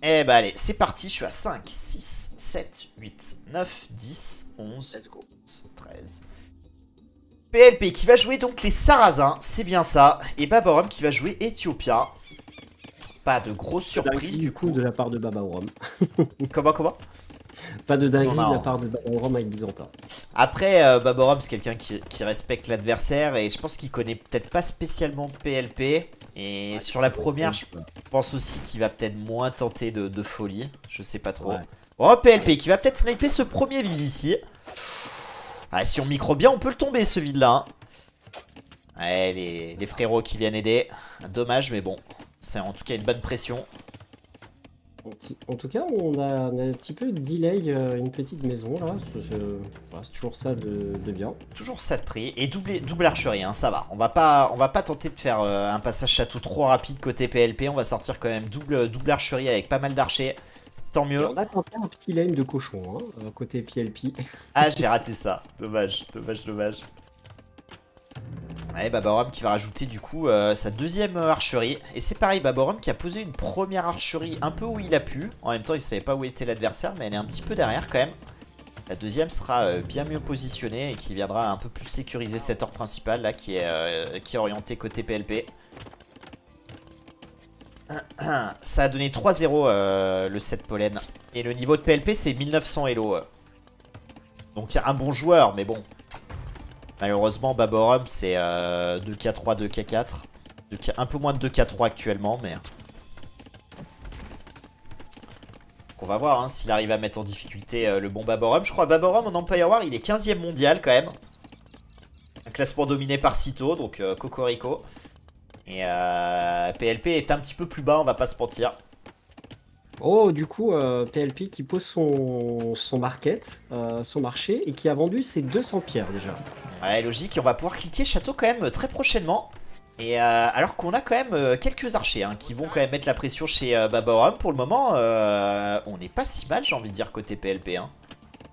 Eh bah allez, c'est parti, je suis à 5, 6, 7, 8, 9, 10, 11, Let's go. 12, 13. PLP qui va jouer donc les Sarrasins, c'est bien ça. Et Baborum qui va jouer Ethiopia. Pas de grosse Pas de surprise dinguerie du du coup coup. de la part de Baba Oram. Comment? Pas de Non, dinguerie de la non. part de Baba Oram avec Byzantin. Après, Baborum c'est quelqu'un qui respecte l'adversaire et je pense qu'il connaît peut-être pas spécialement PLP. Et Ouais, sur la c'est pas première, bon, je quoi. pense aussi qu'il va peut-être moins tenter de folie. Je sais pas trop. Ouais. Oh, PLP qui va peut-être sniper ce premier vide ici. Ah, si on micro bien, on peut le tomber ce vide là. Hein. Ouais, les frérots qui viennent aider. Dommage, mais bon. C'est en tout cas une bonne pression. En tout cas, on a un petit peu de delay, une petite maison là. Voilà, c'est toujours ça de bien. Toujours ça de prix. Et double archerie, hein, ça va. On va pas tenter de faire un passage château trop rapide côté PLP. On va sortir quand même double archerie avec pas mal d'archers. Tant Et mieux. on a tenté un petit lame de cochon, hein, côté PLP. Ah, j'ai raté ça. Dommage, dommage, dommage. Ouais, Baborum qui va rajouter du coup sa deuxième archerie. Et c'est pareil, Baborum qui a posé une première archerie un peu où il a pu. En même temps, il savait pas où était l'adversaire, mais elle est un petit peu derrière quand même. La deuxième sera bien mieux positionnée et qui viendra un peu plus sécuriser cette or principale là qui est orientée côté PLP. Ça a donné 3-0 le set pollen. Et le niveau de PLP c'est 1900 Elo. Donc il y a un bon joueur, mais bon. Malheureusement, Baborum, c'est 2K3, 2K4. Un peu moins de 2K3 actuellement, mais... Donc on va voir hein, s'il arrive à mettre en difficulté le bon Baborum. Je crois que Baborum en Empire War, il est 15e mondial quand même. Un classement dominé par Sito, donc Cocorico. Et PLP est un petit peu plus bas, on va pas se mentir. Oh, du coup, PLP qui pose son market, son marché, et qui a vendu ses 200 pierres déjà. Ouais, logique, et on va pouvoir cliquer château quand même très prochainement. Et alors qu'on a quand même quelques archers hein, qui vont quand même mettre la pression chez Baborum. Pour le moment, on n'est pas si mal, j'ai envie de dire, côté PLP. Hein.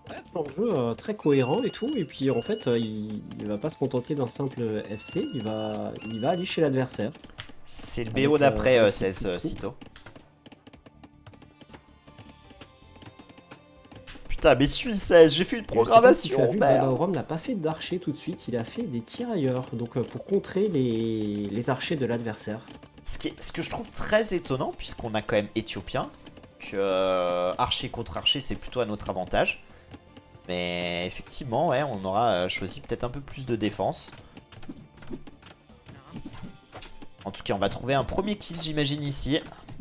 Ouais, plan de jeu très cohérent et tout, et puis en fait, il va pas se contenter d'un simple FC, il va aller chez l'adversaire C'est le BO avec, d'après avec ses 16 petites troupes. sitôt. Putain, mais suis 16, j'ai fait une Et je sais pas si tu as programmation, vu, Baba merde. Oram n'a pas fait d'archer tout de suite, il a fait des tirailleurs, donc pour contrer les archers de l'adversaire. Ce que je trouve très étonnant, puisqu'on a quand même Éthiopien, que archer contre archer, c'est plutôt à notre avantage. Mais effectivement, ouais, on aura choisi peut-être un peu plus de défense. En tout cas, on va trouver un premier kill, j'imagine, ici.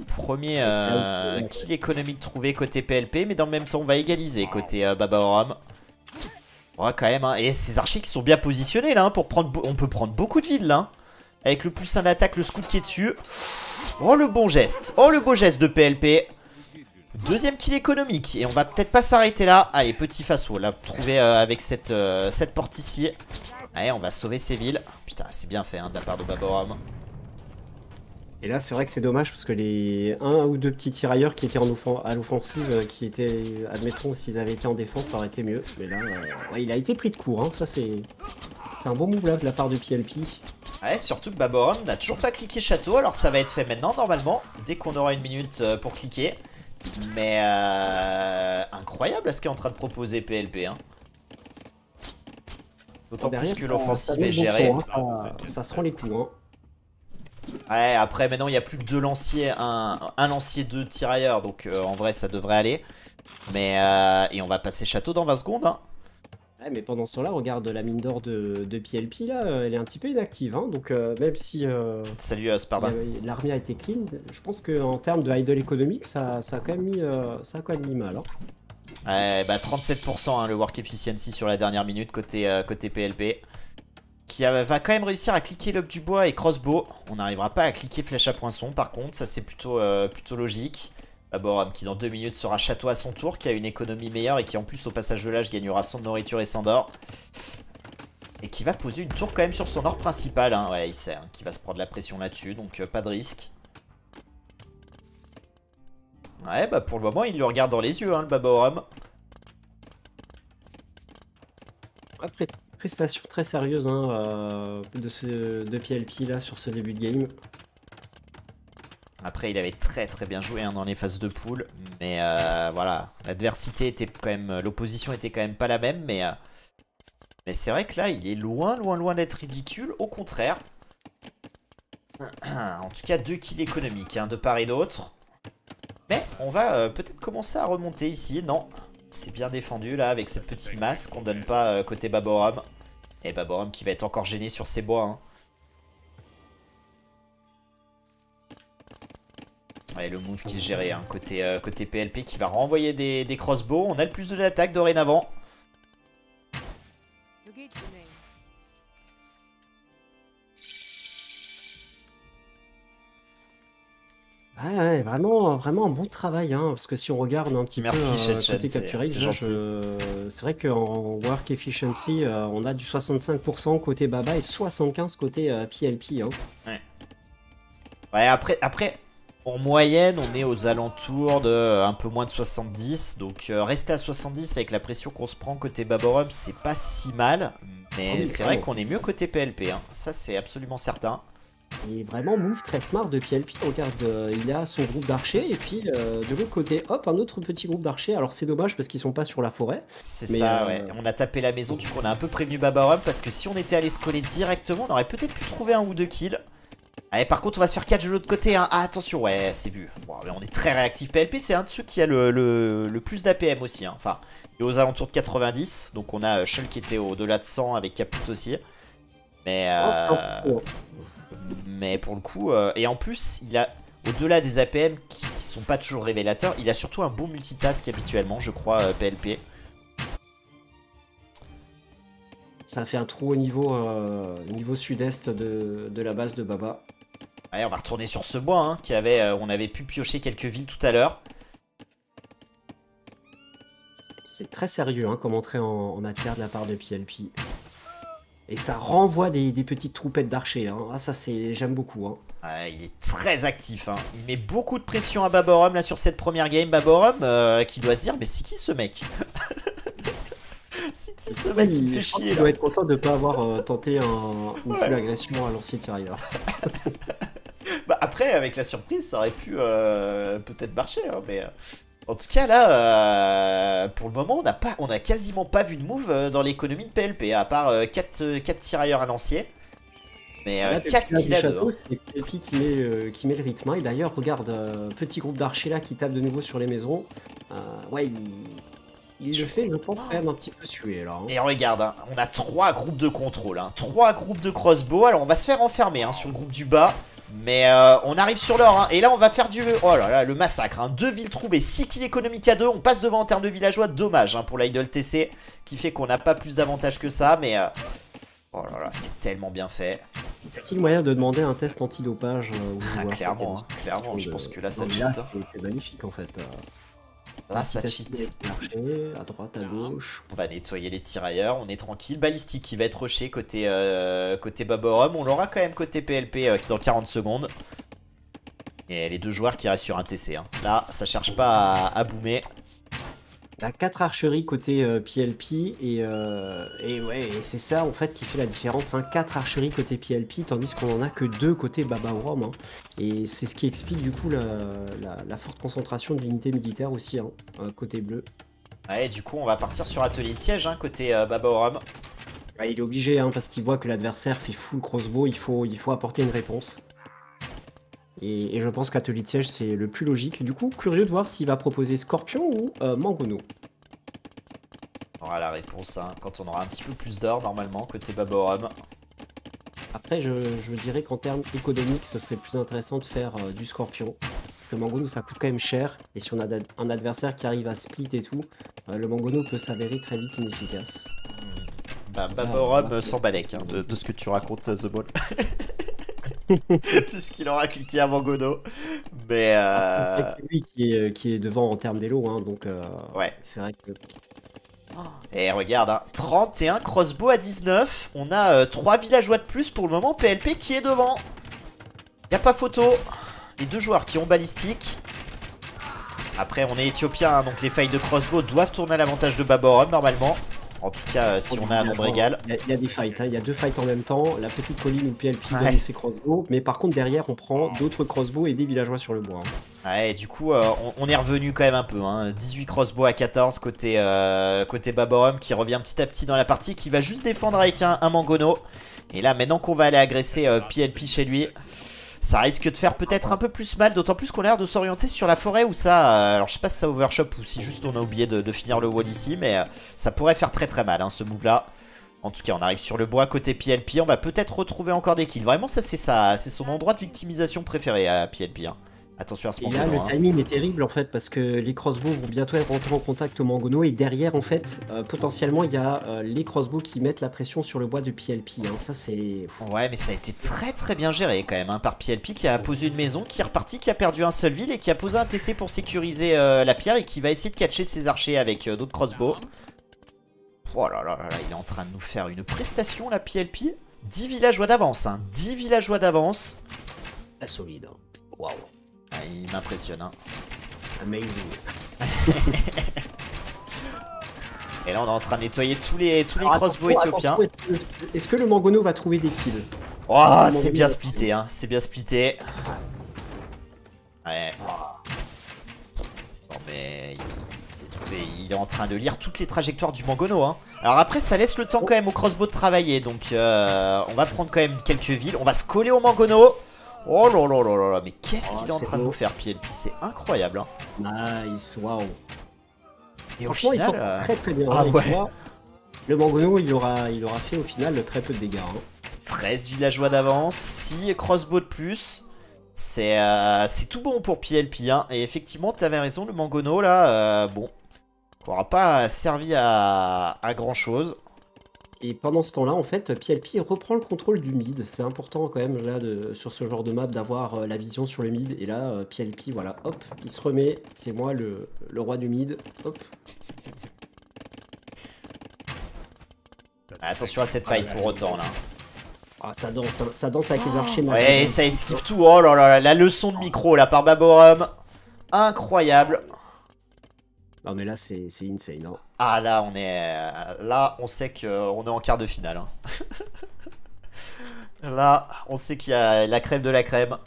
Premier Et c'est là où- ouais, kill économique trouvé côté PLP, mais dans le même temps, on va égaliser côté Baba Oram. Ouais, quand même, hein. Et ces archers qui sont bien positionnés, là, hein, pour prendre... On peut prendre beaucoup de villes, là. Hein. Avec le plus 1 d'attaque, le scout qui est dessus. Oh, le bon geste. Oh, le beau geste de PLP. Deuxième kill économique. Et on va peut-être pas s'arrêter là. Allez, petit faso, là, trouvé avec cette porte ici. Allez, on va sauver ces villes. Putain, c'est bien fait, hein, de la part de Baba Oram. Et là, c'est vrai que c'est dommage parce que les un ou deux petits tirailleurs qui étaient à l'offensive, qui étaient, admettons, s'ils avaient été en défense, ça aurait été mieux. Mais là, ouais, il a été pris de court, hein. Ça, c'est un bon move là de la part de PLP. Ouais, surtout que Baborum n'a toujours pas cliqué château, alors ça va être fait maintenant normalement, dès qu'on aura une minute pour cliquer. Mais incroyable à ce qu'est en train de proposer PLP. Hein. D'autant plus Derrière, que ça l'offensive met est le bon gérée. son, hein. Ça se rend les coups, hein. Ouais, après maintenant il n'y a plus que deux lanciers, un lancier, deux tirailleurs, donc en vrai ça devrait aller. Mais et on va passer château dans 20 secondes. Hein. Ouais, mais pendant ce temps-là, regarde la mine d'or de PLP là, elle est un petit peu inactive, hein. Donc même si Salut Sparda. l'armée a été clean, je pense qu'en termes de idle économique, ça a quand même mis mal, hein. Ouais, bah 37% hein, le work efficiency sur la dernière minute côté PLP. Qui va quand même réussir à cliquer l'op du bois et crossbow. On n'arrivera pas à cliquer flèche à poinçon par contre, ça c'est plutôt logique. D'abord, qui dans 2 minutes sera château à son tour, qui a une économie meilleure et qui en plus au passage de l'âge gagnera son nourriture et son d'or. Et qui va poser une tour quand même sur son or principal, hein. Ouais il sait, hein, qui va se prendre la pression là-dessus, donc pas de risque. Ouais bah pour le moment il le regarde dans les yeux hein, le Baborum. Après, prestation très sérieuse hein, de PLP là sur ce début de game. Après, il avait très très bien joué hein, dans les phases de poule. Mais voilà, l'adversité était quand même... L'opposition était quand même pas la même. Mais c'est vrai que là, il est loin d'être ridicule. Au contraire. En tout cas, 2 kills économiques hein, de part et d'autre. Mais on va peut-être commencer à remonter ici. Non, c'est bien défendu là avec cette petite masse qu'on donne pas côté Baborum. Et Baborum qui va être encore gêné sur ses bois. Hein. Ouais, le move qui est géré hein, côté PLP qui va renvoyer des crossbows. On a le plus de l'attaque dorénavant. Ouais, vraiment un bon travail, hein, parce que si on regarde un petit Merci, peu côté capture rate, c'est vrai qu'en work efficiency, on a du 65% côté Baba et 75% côté PLP. Hein. Ouais, après, en moyenne, on est aux alentours de un peu moins de 70. Donc rester à 70 avec la pression qu'on se prend côté Baborum, c'est pas si mal. Mais oui, c'est vrai qu'on est mieux côté PLP. Hein. Ça, c'est absolument certain. Et vraiment move très smart de PLP, regarde, il a son groupe d'archers et puis de l'autre côté, hop, un autre petit groupe d'archers. Alors c'est dommage parce qu'ils sont pas sur la forêt. C'est ça, ouais. On a tapé la maison, du coup on a un peu prévenu Baborum parce que si on était allé se coller directement, on aurait peut-être pu trouver 1 ou 2 kills. Allez, par contre on va se faire catch de l'autre côté, hein. Ah attention, ouais, c'est vu. Bon, mais on est très réactif. PLP c'est un de ceux qui a le plus d'APM aussi, hein. Enfin, il est aux alentours de 90, donc on a Shell qui était au-delà de 100 avec Caput aussi. Mais pour le coup, et en plus, il a, au-delà des APM qui sont pas toujours révélateurs, il a surtout un bon multitask habituellement, je crois, PLP. Ça a fait un trou au niveau sud-est de la base de Baba. Allez, on va retourner sur ce bois, hein, on avait pu piocher quelques villes tout à l'heure. C'est très sérieux hein, comme entrée en matière de la part de PLP. Et ça renvoie des petites troupettes d'archers. Hein. Ah, ça, j'aime beaucoup. Hein. Ouais, il est très actif. Hein. Il met beaucoup de pression à Baborum là sur cette première game. Baborum qui doit se dire, mais c'est qui ce mec? C'est qui ce mec qui me fait chier là? Il doit être content de ne pas avoir tenté une full agression à l'ancien tirailleur. Bah après, avec la surprise, ça aurait pu peut-être marcher. Hein, mais en tout cas, là, pour le moment, on a quasiment pas vu de move dans l'économie de PLP, à part 4 tirailleurs à lancier. Mais 4 kills à 2. C'est PLP qui met le rythme. Hein. Et d'ailleurs, regarde, petit groupe d'archers là qui tape de nouveau sur les maisons. Ouais, il le fait, je pense, quand même un petit peu suer là. Hein. Et regarde, hein, on a 3 groupes de contrôle, hein, 3 groupes de crossbow. Alors, on va se faire enfermer hein, sur le groupe du bas. Mais on arrive sur l'or hein. Et là on va faire du... Oh là là, le massacre hein. 2 villes trouvées, 6 kills économiques à 2. On passe devant en termes de villageois. Dommage hein, pour l'Idle TC qui fait qu'on n'a pas plus d'avantages que ça. Mais oh là là, c'est tellement bien fait. Est-il moyen de demander un test antidopage clairement, hein, clairement. Je pense que là ça cheat. C'est magnifique en fait. Là ça cheat. À droite, à gauche. On va nettoyer les tirailleurs, on est tranquille. Balistique qui va être rushé côté Baborum. On l'aura quand même côté PLP dans 40 secondes. Et les 2 joueurs qui restent sur un TC. Hein. Là, ça cherche pas à boomer. Il y a 4 archeries côté PLP et ouais, et c'est ça en fait qui fait la différence. Hein. 4 archeries côté PLP tandis qu'on en a que 2 côté Baborum. Hein. Et c'est ce qui explique du coup la forte concentration d'unités militaires aussi hein, côté bleu. Ouais, du coup on va partir sur atelier de siège hein, côté Baborum. Ouais, il est obligé hein, parce qu'il voit que l'adversaire fait full crossbow, il faut apporter une réponse. Et je pense qu'atelier de siège c'est le plus logique. Du coup, curieux de voir s'il va proposer Scorpion ou Mangono. On aura la réponse hein, quand on aura un petit peu plus d'or normalement côté Baborum. Après, je dirais qu'en termes économiques, ce serait plus intéressant de faire du Scorpion. Le Mangono ça coûte quand même cher. Et si on a un adversaire qui arrive à split et tout, le Mangono peut s'avérer très vite inefficace. Bah, Baborum s'en balèque hein, de ce que tu racontes, The Ball. Puisqu'il aura cliqué à Mangono. Mais c'est lui qui est devant en termes d'élo, hein, donc ouais. C'est vrai que... Et regarde, hein, 31 crossbow à 19. On a 3 villageois de plus pour le moment. PLP qui est devant. Y a pas photo. Les 2 joueurs qui ont balistique. Après on est éthiopien hein, donc les failles de crossbow doivent tourner à l'avantage de Baborum normalement. En tout cas, si on a un nombre égal. Il y a des fights, hein. Il y a 2 fights en même temps. La petite colline où PLP donne ses crossbows. Mais par contre, derrière, on prend d'autres crossbows et des villageois sur le bois. Hein. Ouais, et du coup, on est revenu quand même un peu. Hein. 18 crossbows à 14 côté Baborum qui revient petit à petit dans la partie, qui va juste défendre avec un Mangono. Et là, maintenant qu'on va aller agresser PLP chez lui, ça risque de faire peut-être un peu plus mal, d'autant plus qu'on a l'air de s'orienter sur la forêt où ça... alors je sais pas si ça overshot ou si juste on a oublié de finir le wall ici, mais ça pourrait faire très très mal hein, ce move là. En tout cas on arrive sur le bois côté PLP, on va peut-être retrouver encore des kills. Vraiment ça c'est son endroit de victimisation préféré à PLP. Hein. Attention à ce moment-là. Et là, le timing est terrible en fait parce que les crossbows vont bientôt être rentrés en contact au Mangono et derrière en fait, potentiellement il y a les crossbows qui mettent la pression sur le bois de PLP. Hein. Ça c'est... Ouais, mais ça a été très très bien géré quand même hein, par PLP qui a posé une maison, qui est reparti, qui a perdu un seul ville et qui a posé un TC pour sécuriser la pierre et qui va essayer de catcher ses archers avec d'autres crossbows. Oh là là là là, il est en train de nous faire une prestation la PLP. 10 villageois d'avance, hein, 10 villageois d'avance. Pas solide. Hein. Waouh. Ah, il m'impressionne. Hein. Amazing. Et là on est en train de nettoyer tous les crossbows éthiopiens. Est-ce que le Mangono va trouver des kills? Oh c'est bien splitté hein, c'est bien splitté. Ouais. Non mais il est en train de lire toutes les trajectoires du Mangono hein. Alors après ça laisse le temps quand même au crossbow de travailler. Donc on va prendre quand même quelques villes. On va se coller au Mangono. Oh là là là là là, mais qu'est-ce qu'il est en train de nous faire PLP, c'est incroyable hein. Nice, waouh. Et au final, final, il sort très très bien. Ah ouais. Toi, le Mangono, il aura fait au final très peu de dégâts. Hein. 13 villageois d'avance, 6 crossbows de plus. C'est tout bon pour PLP hein. Et effectivement, tu avais raison, le Mangono là, bon, n'aura pas servi à grand chose. Et pendant ce temps-là, en fait, PLP reprend le contrôle du mid. C'est important quand même là sur ce genre de map d'avoir la vision sur le mid. Et là, PLP, voilà, hop, il se remet. C'est moi le roi du mid. Hop. Attention à cette fight pour autant là. Ah, ça danse avec les archers. Ouais, ça esquive tout. Oh là là, la leçon de micro là par Baborum. Incroyable. Non mais là c'est insane. Hein. Ah là on sait qu'on est en quart de finale. Hein. Là on sait qu'il y a la crème de la crème.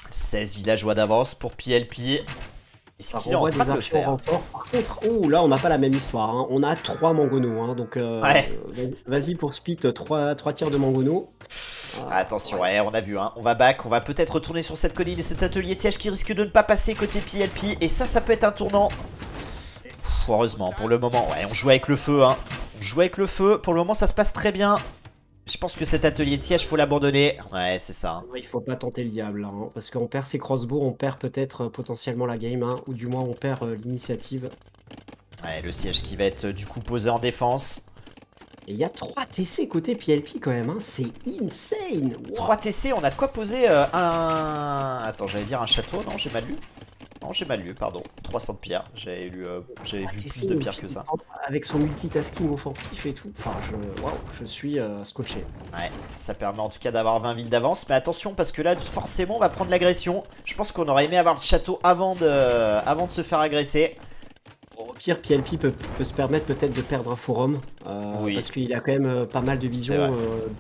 16 villageois d'avance pour PLP. Est-ce qu'il est en train de le faire? Par contre, oh là on n'a pas la même histoire. Hein. On a 3 Mangono. Hein, donc vas-y pour split 3 tirs de Mangono. Attention, ouais, on a vu, hein. On va back, on va peut-être retourner sur cette colline et cet atelier tiège qui risque de ne pas passer côté PLP. Et ça peut être un tournant. Heureusement, pour le moment, ouais, on joue avec le feu, hein. On joue avec le feu, pour le moment ça se passe très bien. Je pense que cet atelier tiège, faut l'abandonner. Ouais, c'est ça. Hein. Il faut pas tenter le diable, hein, parce qu'on perd ses crossbows, on perd peut-être potentiellement la game, hein, ou du moins on perd l'initiative. Ouais, le siège qui va être du coup posé en défense. Et il y a 3 TC côté PLP quand même, hein. C'est insane. Wow. 3 TC, on a de quoi poser un... Attends, j'allais dire un château, non, j'ai mal lu. Non, j'ai mal lu, pardon. 300 de pierre, j'avais vu plus de pierre que ça. Avec son multitasking offensif et tout, enfin, je suis scotché. Ouais, ça permet en tout cas d'avoir 20 villes d'avance, mais attention parce que là, forcément, on va prendre l'agression. Je pense qu'on aurait aimé avoir le château avant de se faire agresser. Au pire, PLP peut se permettre peut-être de perdre un forum, oui. Parce qu'il a quand même pas mal de vision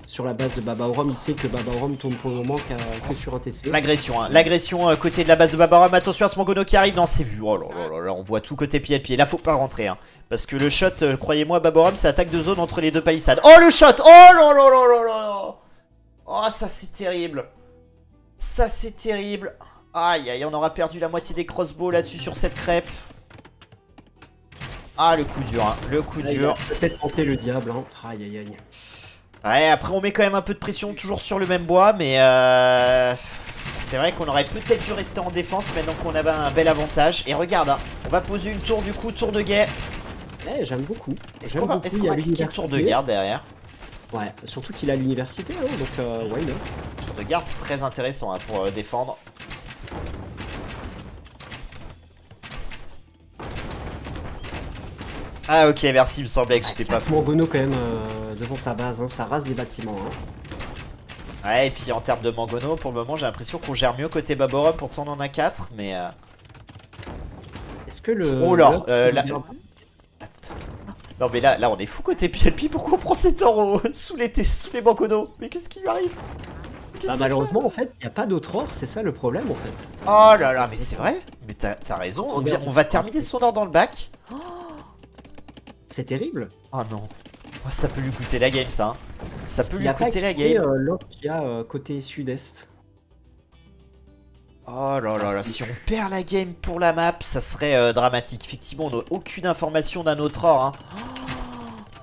sur la base de Baborum. Il sait que Baborum tourne pour le moment que sur un TC. L'agression, hein. L'agression côté de la base de Baborum. Attention à ce Mangono qui arrive, non c'est vu. Oh là là là là, on voit tout côté PLP. Là faut pas rentrer, hein. Parce que le shot, croyez-moi, Baborum, c'est attaque de zone entre les deux palissades. Oh le shot. Oh là là là là là. Oh ça c'est terrible. Ça c'est terrible. Aïe aïe, on aura perdu la moitié des crossbows là-dessus sur cette crêpe. Ah le coup dur, hein. Le coup dur. Peut-être tenter le diable, hein. Aïe aïe aïe. Ouais, après on met quand même un peu de pression, toujours sur le même bois, mais c'est vrai qu'on aurait peut-être dû rester en défense maintenant qu'on avait un bel avantage. Et regarde, hein, on va poser une tour du coup, tour de guet. Ouais, j'aime beaucoup. Est-ce qu'on va cliquer tour de garde derrière? Ouais, surtout qu'il a l'université, hein, donc why not. Tour de garde c'est très intéressant hein, pour défendre. Ah ok, merci, il me semblait que j'étais pas fou. Mangono quand même devant sa base, hein, ça rase les bâtiments. Hein. Ouais, et puis en termes de Mangono, pour le moment j'ai l'impression qu'on gère mieux côté Baborum, pourtant on en a 4, mais... Est-ce que le... Oh là, Non mais là on est fou côté PLP, pourquoi on prend cet or sous les Mangono? Mais qu'est-ce qui lui arrive? Bah, malheureusement, en fait, il n'y a pas d'autre or, c'est ça le problème, en fait. Oh là là, mais c'est vrai. Mais t'as raison, on va terminer son or dans le bac. C'est terrible. Oh non. Oh, ça peut lui coûter la game, ça. Hein. Ça peut lui coûter la game. game. L'or qu'il y a côté sud-est. Oh là là là, si on perd la game pour la map, ça serait dramatique. Effectivement, on n'a aucune information d'un autre or. Hein.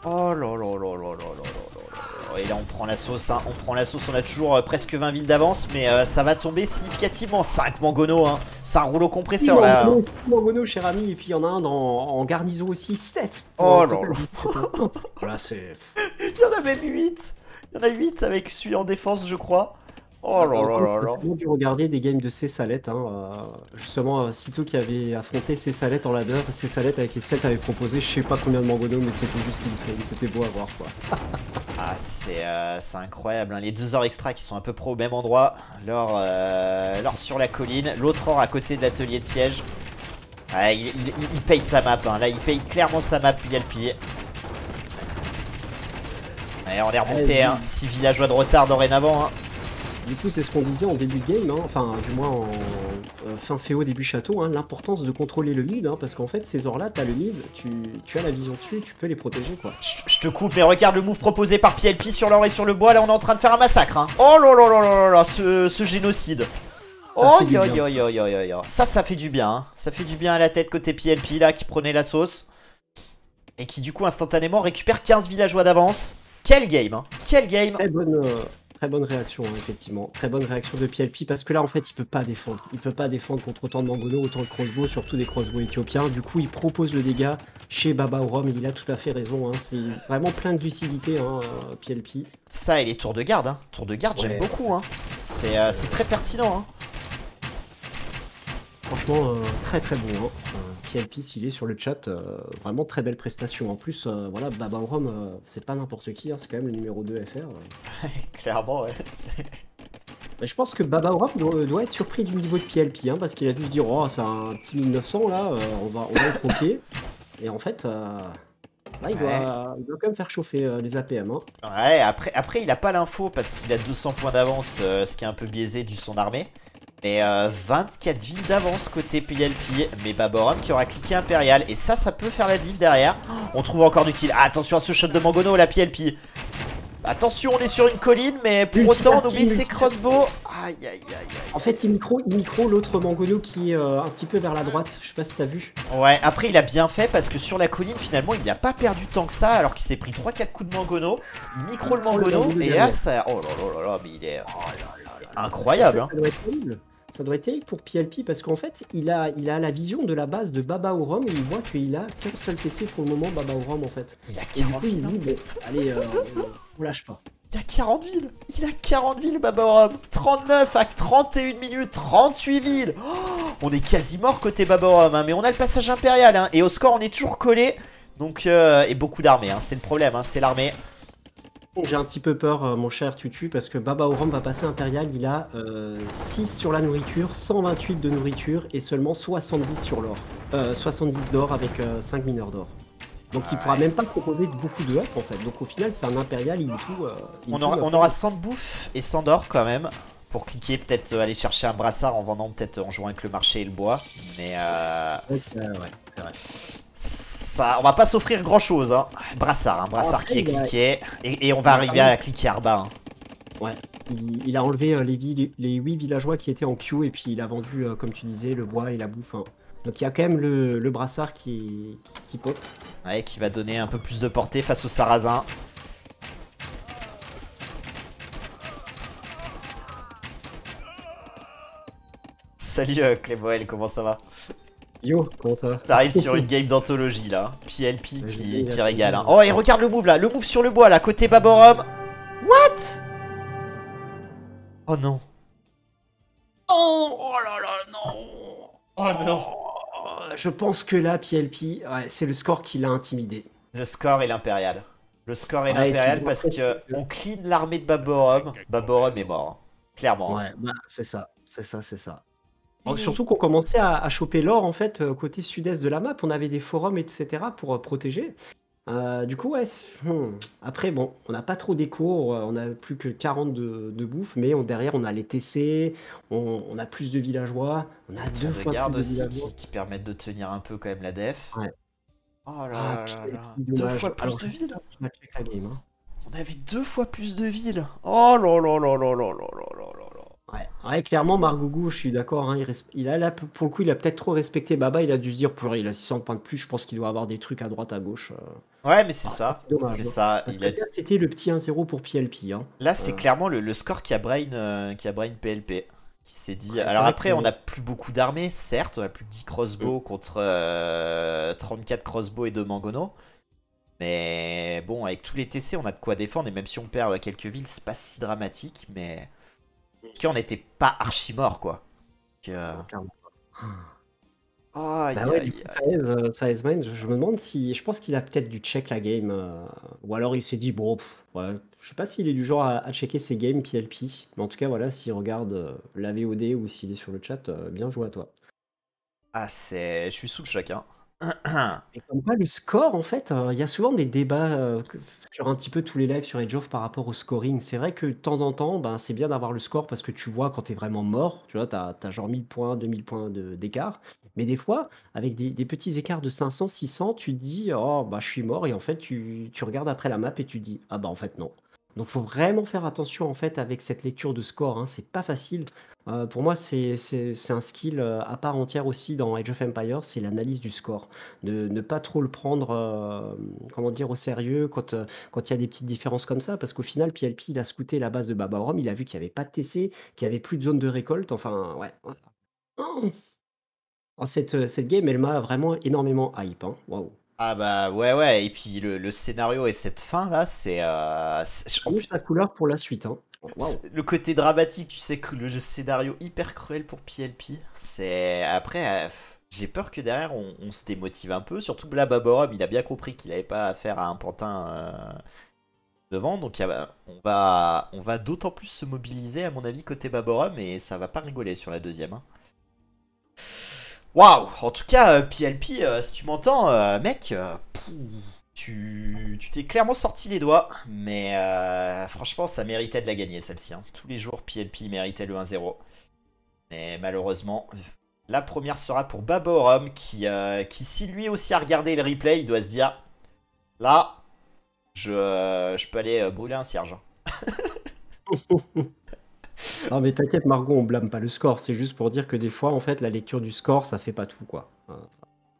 Oh là là là là là là là. Et là on prend la sauce, hein. On prend la sauce, on a toujours presque 20 villes d'avance, mais ça va tomber significativement. 5 Mangono, hein. C'est un rouleau compresseur là. Hein. Mangono, cher ami, et puis il y en a un en garnison aussi, 7. Oh là là. Voilà, c'est... Il y en a même 8. Il y en a 8 avec celui en défense, je crois. Oh là là là là. J'ai dû regarder des games de Cessalette, hein, justement, sitôt qui avait affronté Cessalette en ladder, Cessalette avec les 7 avait proposé je sais pas combien de Mangono, mais c'était juste insane, c'était beau à voir quoi. Ah c'est incroyable, hein. Les 2 ors extra qui sont à peu près au même endroit, l'or sur la colline, l'autre or à côté de l'atelier de siège. Ah, il paye sa map, hein. Là il paye clairement sa map PLP. Allez, on est remonté, hein. 6 villageois de retard dorénavant. Hein. Du coup, c'est ce qu'on disait en début de game, hein, enfin, du moins en fin féo, début château, hein, l'importance de contrôler le mid, hein, parce qu'en fait, ces ors-là, t'as le mid, tu as la vision dessus, tu peux les protéger, quoi. Je te coupe, mais regarde le move proposé par PLP sur l'or et sur le bois, là on est en train de faire un massacre. Hein. Oh là là là là là, ce génocide. Oh yo yo yo yo yo yo. Ça fait du bien, hein. Ça fait du bien à la tête côté PLP, là, qui prenait la sauce. Et qui, du coup, instantanément récupère 15 villageois d'avance. Quel game, hein. Quel game. Très bonne réaction, hein, effectivement. Très bonne réaction de PLP, parce que là, en fait, il peut pas défendre. Il peut pas défendre contre autant de Mangono, autant de crossbow, surtout des crossbows éthiopiens. Du coup, il propose le dégât chez Baba Orom, et il a tout à fait raison. Hein. C'est vraiment plein de lucidité, hein, PLP. Ça et les tours de garde, hein. Tours de garde, j'aime beaucoup. Hein. C'est très pertinent. Hein. Franchement, très très bon. Hein. PLP, s'il est sur le chat, vraiment très belle prestation. En plus, voilà, Baba Orom, c'est pas n'importe qui, hein, c'est quand même le numéro 2 FR. Clairement, ouais. Mais je pense que Baba Orom doit être surpris du niveau de PLP, hein, parce qu'il a dû se dire, oh, c'est un petit 1900 là, on va le croquer. Et en fait, là, il doit quand même faire chauffer les APM. Hein. Ouais, après, il a pas l'info parce qu'il a 200 points d'avance, ce qui est un peu biaisé du son armée. Mais 24 villes d'avance côté PLP, mais Baba Orom qui aura cliqué Impérial. Et ça peut faire la div derrière. On trouve encore du kill. Ah, attention à ce shot de Mangono, la PLP. Attention, on est sur une colline, mais pour autant, on oublie ses crossbows. Aïe, aïe, aïe, aïe. En fait, il micro l'autre Mangono qui est un petit peu vers la droite. Je sais pas si t'as vu. Ouais, après, il a bien fait parce que sur la colline, finalement, il n'a pas perdu tant que ça. Alors qu'il s'est pris 3-4 coups de Mangono. Il micro le Mangono. Et là, ça. Oh là là là là, mais il est. Oh là là, incroyable. Ça doit être terrible. Ça doit être terrible pour PLP parce qu'en fait, il a la vision de la base de Baba Orom et il voit qu'il a qu'un seul PC pour le moment, Baba Orom en fait. Il a 40 et du coup, villes. Il dit, bon, allez, on lâche pas. Il a 40 villes. Il a 40 villes, Baba Orom. 39 à 31 minutes, 38 villes. Oh, on est quasi mort côté Baba Orom, hein, mais on a le passage impérial. Hein, et au score, on est toujours collé. Donc, et beaucoup d'armées, hein, c'est le problème, hein, c'est l'armée. J'ai un petit peu peur, mon cher Tutu, parce que Baba Orom va passer Impérial, il a 6 sur la nourriture, 128 de nourriture et seulement 70 sur l'or. 70 d'or avec 5 mineurs d'or. Donc il pourra même pas proposer beaucoup de up en fait. Donc au final c'est un Impérial, il tout... on aura 100 de bouffe et 100 d'or quand même. Pour cliquer, peut-être aller chercher un brassard en vendant, peut-être en jouant avec le marché et le bois. Mais ouais, c'est vrai. Ça, on va pas s'offrir grand chose, hein. Brassard, brassard qui est cliqué. Et on va arriver à cliquer Arba. Hein. Ouais, il a enlevé les 8 villageois qui étaient en queue et puis il a vendu, comme tu disais, le bois et la bouffe. Hein. Donc il y a quand même le brassard qui pop. Ouais, qui va donner un peu plus de portée face au sarrasin. Salut Cléboel, comment ça va? Yo, comment ça va? T'arrives sur une game d'anthologie là. PLP qui régale. Hein. Oh, et regarde le move là, le move sur le bois là, côté Baba Orom. What? Oh non. Oh là là, non. Oh non. Je pense que là, PLP, ouais, c'est le score qui l'a intimidé. Le score est l'impérial. Le score est l'impérial parce que on clean l'armée de Baba Orom. Baba Orom est mort. Hein. Clairement. Ouais, bah, c'est ça. Alors, surtout qu'on commençait à choper l'or en fait côté sud-est de la map, on avait des forums etc pour protéger. Du coup, ouais. Après, bon, on n'a pas trop d'écho. On a plus que 40 de bouffe, mais derrière, on a les TC, on a plus de villageois, on a Les tours deux de fois plus garde de aussi villageois. qui permettent de tenir un peu quand même la def. Ouais. Oh là Ah, là là PLP, là. Deux dommage. fois plus Alors, de je sais villes. pas s'il a check la game, hein. On avait deux fois plus de villes. Oh là là là là là là là là là là. Ouais, ouais, clairement, Margougou, je suis d'accord, hein, il a là, pour le coup, il a peut-être trop respecté Baba, il a dû se dire, purée, il a 600 points de plus, je pense qu'il doit avoir des trucs à droite, à gauche. Ouais, mais c'est Ah, ça, ça. c'est dommage, C'est hein. ça. Parce que ça, c'était le petit 1-0 pour PLP, hein. Là, c'est Euh, clairement le score qui a brain PLP. Qui s'est dit. ouais, c'est Alors vrai que... après, on n'a plus beaucoup d'armées, certes. On a plus que 10 Mm. crossbows contre 34 crossbows et 2 mangonos. Mais bon, avec tous les TC, on a de quoi défendre. Et même si on perd quelques villes, c'est pas si dramatique. Mais en tout cas, on n'était pas archi mort, quoi. Donc, Non, clairement. Bah aïe ouais, du aïe coup, aïe. ça aise Mind, je me demande si... Je pense qu'il a peut-être dû check la game, ou alors il s'est dit, bon, ouais, je sais pas s'il est du genre à checker ses games PLP, mais en tout cas, voilà, s'il regarde la VOD ou s'il est sur le chat, bien joué à toi. Ah, c'est. Je suis sous le choc, hein. Et comme quoi, le score, en fait, il y a souvent des débats sur un petit peu tous les lives sur Age of par rapport au scoring. C'est vrai que de temps en temps, ben, c'est bien d'avoir le score parce que tu vois quand t'es vraiment mort, tu vois, t'as genre 1000 points, 2000 points d'écart. Mais des fois, avec des petits écarts de 500, 600, tu te dis, oh, bah, je suis mort. Et en fait, tu regardes après la map et tu te dis, ah, bah, en fait, non. Donc, faut vraiment faire attention, en fait, avec cette lecture de score, hein. C'est pas facile. Pour moi, c'est un skill à part entière aussi dans Age of Empires, c'est l'analyse du score. De ne pas trop le prendre, comment dire, au sérieux quand il y a des petites différences comme ça, parce qu'au final, PLP, il a scouté la base de Babaorum, il a vu qu'il n'y avait pas de TC, qu'il n'y avait plus de zone de récolte, enfin, ouais. Oh, cette game, elle m'a vraiment énormément hype, hein. Waouh. Ah bah ouais ouais, et puis le scénario et cette fin là, en plus, Annonce la couleur pour la suite, hein. Waouh. le côté dramatique, tu sais que le jeu scénario hyper cruel pour PLP, c'est après j'ai peur que derrière on se démotive un peu, surtout Blababorum, il a bien compris qu'il avait pas affaire à un pantin devant, donc on va d'autant plus se mobiliser à mon avis côté Baborum et ça va pas rigoler sur la deuxième, hein. Waouh! En tout cas, PLP, si tu m'entends, mec, tu t'es clairement sorti les doigts. Mais franchement, ça méritait de la gagner celle-ci, hein. Tous les jours, PLP méritait le 1-0. Mais malheureusement, la première sera pour Baborum qui, si lui aussi a regardé le replay, il doit se dire là, je peux aller brûler un cierge, hein. Non, mais t'inquiète, Margot, on blâme pas le score, c'est juste pour dire que des fois, en fait, la lecture du score, ça fait pas tout, quoi.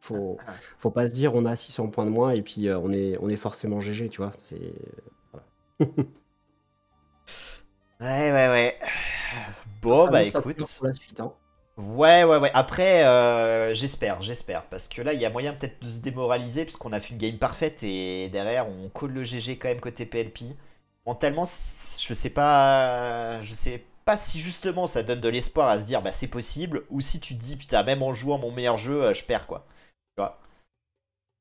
Faut, faut pas se dire on a 600 points de moins et puis on est forcément GG, tu vois. Voilà. Ouais, ouais, ouais. Bon, bah Annonce la couleur écoute. pour la suite, hein. Ouais, ouais, ouais. Après, j'espère. Parce que là, il y a moyen peut-être de se démoraliser, parce qu'on a fait une game parfaite et derrière, on colle le GG quand même côté PLP. Mentalement, je sais pas si justement ça donne de l'espoir à se dire, bah c'est possible, ou si tu te dis, putain, même en jouant mon meilleur jeu, je perds quoi. Tu vois.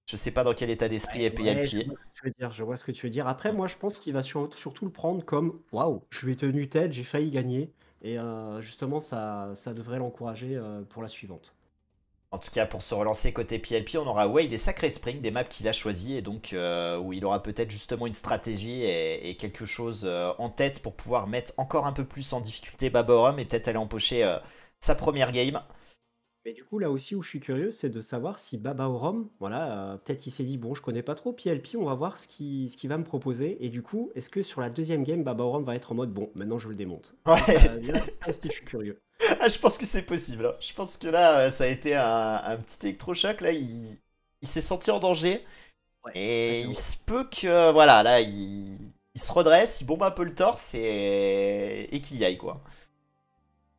Je sais pas dans quel état d'esprit est Ouais, je PLP. vois ce que tu veux dire, je vois ce que tu veux dire. Après, moi, je pense qu'il va surtout le prendre comme waouh, je lui ai tenu tête, j'ai failli gagner. Et justement, ça devrait l'encourager pour la suivante. En tout cas, pour se relancer côté PLP, on aura Wade et Sacred Spring, des maps qu'il a choisi et donc où il aura peut-être justement une stratégie et quelque chose en tête pour pouvoir mettre encore un peu plus en difficulté Baborum et peut-être aller empocher sa première game. Mais du coup, là aussi où je suis curieux, c'est de savoir si Baba Orom, voilà, peut-être il s'est dit, bon, je connais pas trop PLP, on va voir ce qu'il va me proposer. Et du coup, est-ce que sur la deuxième game, Baba Orom va être en mode, bon, maintenant je le démonte. Et ça, Ouais, là aussi, je suis curieux. ah, je pense que c'est possible, hein. Je pense que là, ça a été un petit électrochoc. Là, il s'est senti en danger Ouais, ouais, et il clairement. se peut que, voilà, là, il se redresse, il bombe un peu le torse et qu'il y aille quoi.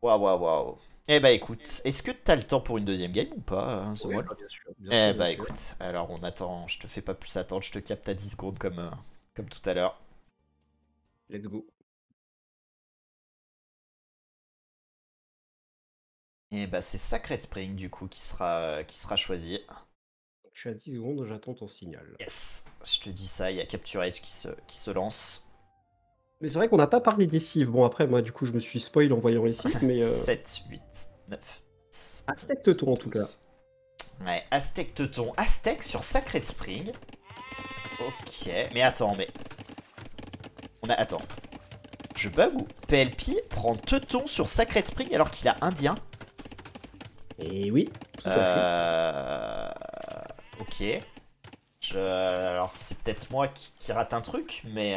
Waouh, waouh, waouh. Eh bah écoute, est-ce que t'as le temps pour une deuxième game ou pas, The Oui, Wall? bah, bien sûr, bien Eh sûr, bien bah sûr. écoute, alors on attend, je te fais pas plus attendre, je te capte à 10 secondes comme tout à l'heure. Let's go. Et bah c'est Sacred Spring du coup qui sera choisi. Je suis à 10 secondes, j'attends ton signal. Yes, je te dis ça, il y a Capture Edge qui se lance. Mais c'est vrai qu'on n'a pas parlé des cives. Bon, après, moi, du coup, je me suis spoil en voyant les cives, mais 7, 8, 9, 10, Aztec 11, Teuton, en tout cas. 12. Ouais, Aztec Teuton, Aztec sur Sacred Spring. Ok, mais attends, mais... Attends. Je bug ou PLP prend Teuton sur Sacred Spring alors qu'il a Indien? Et oui, tout à fait. Ok. Alors c'est peut-être moi qui rate un truc, mais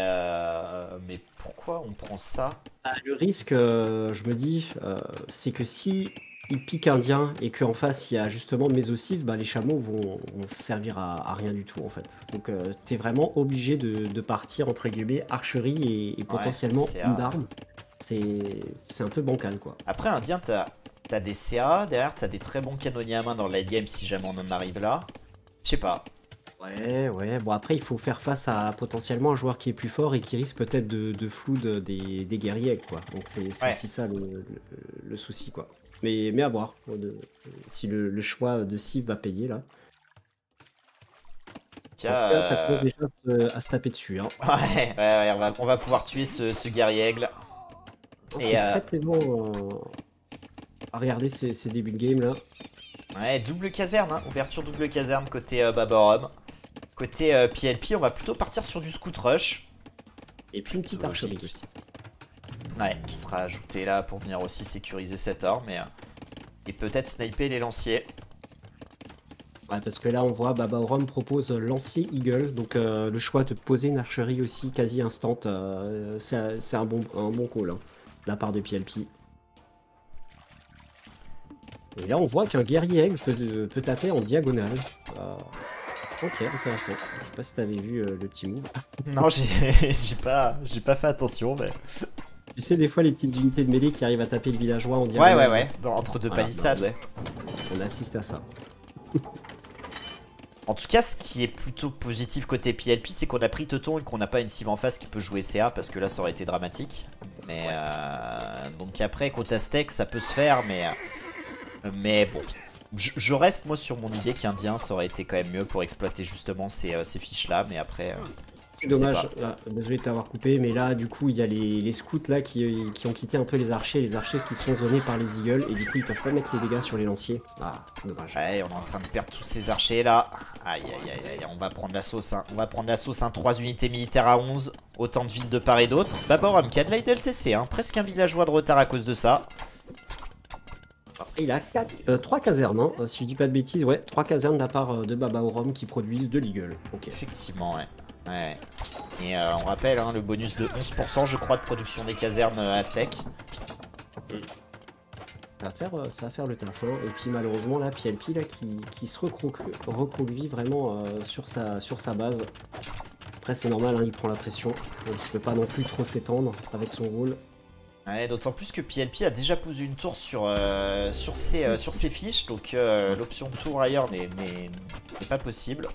pourquoi on prend ça? Le risque, je me dis, c'est que si il pique indien et qu'en face il y a justement Mésocive, bah, les chameaux vont servir à rien du tout en fait. Donc t'es vraiment obligé de partir entre guillemets archerie et potentiellement CA. une d'armes. C'est un peu bancal quoi. Après Indien, t'as des CA, derrière t'as des très bons canonniers à main dans le late game si jamais on en arrive là. Je sais pas. Ouais, bon après il faut faire face à potentiellement un joueur qui est plus fort et qui risque peut-être de flood des guerriers quoi. Donc c'est aussi ça le souci quoi. Mais à voir si le choix de Civ va payer là. En tout cas, ça commence déjà à se taper dessus. Hein. Ouais, on va pouvoir tuer ce guerrier aigle. C'est très plaisant à regarder ces débuts de game là. Ouais, double caserne, hein. Ouverture double caserne côté Baborum. Côté PLP, on va plutôt partir sur du scout rush. Et puis une petite archerie aussi. Ouais, qui sera ajoutée là pour venir aussi sécuriser cette arme et peut-être sniper les lanciers. Ouais, parce que là on voit Baborum propose lancier Eagle, donc le choix de poser une archerie aussi quasi instant, c'est un bon call hein, de la part de PLP. Et là on voit qu'un guerrier aigle peut taper en diagonale. Ok, intéressant. Je sais pas si t'avais vu le petit move. Non, j'ai pas fait attention, mais... Tu sais, des fois, les petites unités de mêlée qui arrivent à taper le villageois en diagonale. Ouais. Entre deux palissades, ouais. On assiste à ça. En tout cas, ce qui est plutôt positif côté PLP, c'est qu'on a pris Teuton et qu'on n'a pas une cible en face qui peut jouer CA, parce que là, ça aurait été dramatique. Mais donc après, côté Aztec, ça peut se faire, mais bon... Je reste moi sur mon idée qu'Indien ça aurait été quand même mieux pour exploiter justement ces fiches là, mais après c'est dommage, là, désolé de t'avoir coupé, mais là du coup il y a les scouts là qui ont quitté un peu les archers qui sont zonés par les eagles et du coup ils peuvent pas mettre les dégâts sur les lanciers. Ah, dommage. Ouais, on est en train de perdre tous ces archers là. Aïe, on va prendre la sauce hein. On va prendre la sauce hein. 3 unités militaires à 11, autant de villes de part et d'autre. Baborum qui a de l'IDLTC hein. Presque un villageois de retard à cause de ça. Il a 3 casernes, hein, si je dis pas de bêtises, ouais, 3 casernes de la part de Baborum qui produisent de l'Eagle. Okay. Effectivement, ouais. Et on rappelle hein, le bonus de 11% je crois de production des casernes Aztec. Ça va faire le taf, hein. Et puis malheureusement là, PLP là, qui se recroqueville vraiment sur sa base. Après c'est normal, hein, il prend la pression, donc il peut pas non plus trop s'étendre avec son rôle. Ouais, d'autant plus que PLP a déjà posé une tour sur ses fiches, donc l'option tour ailleurs n'est pas possible.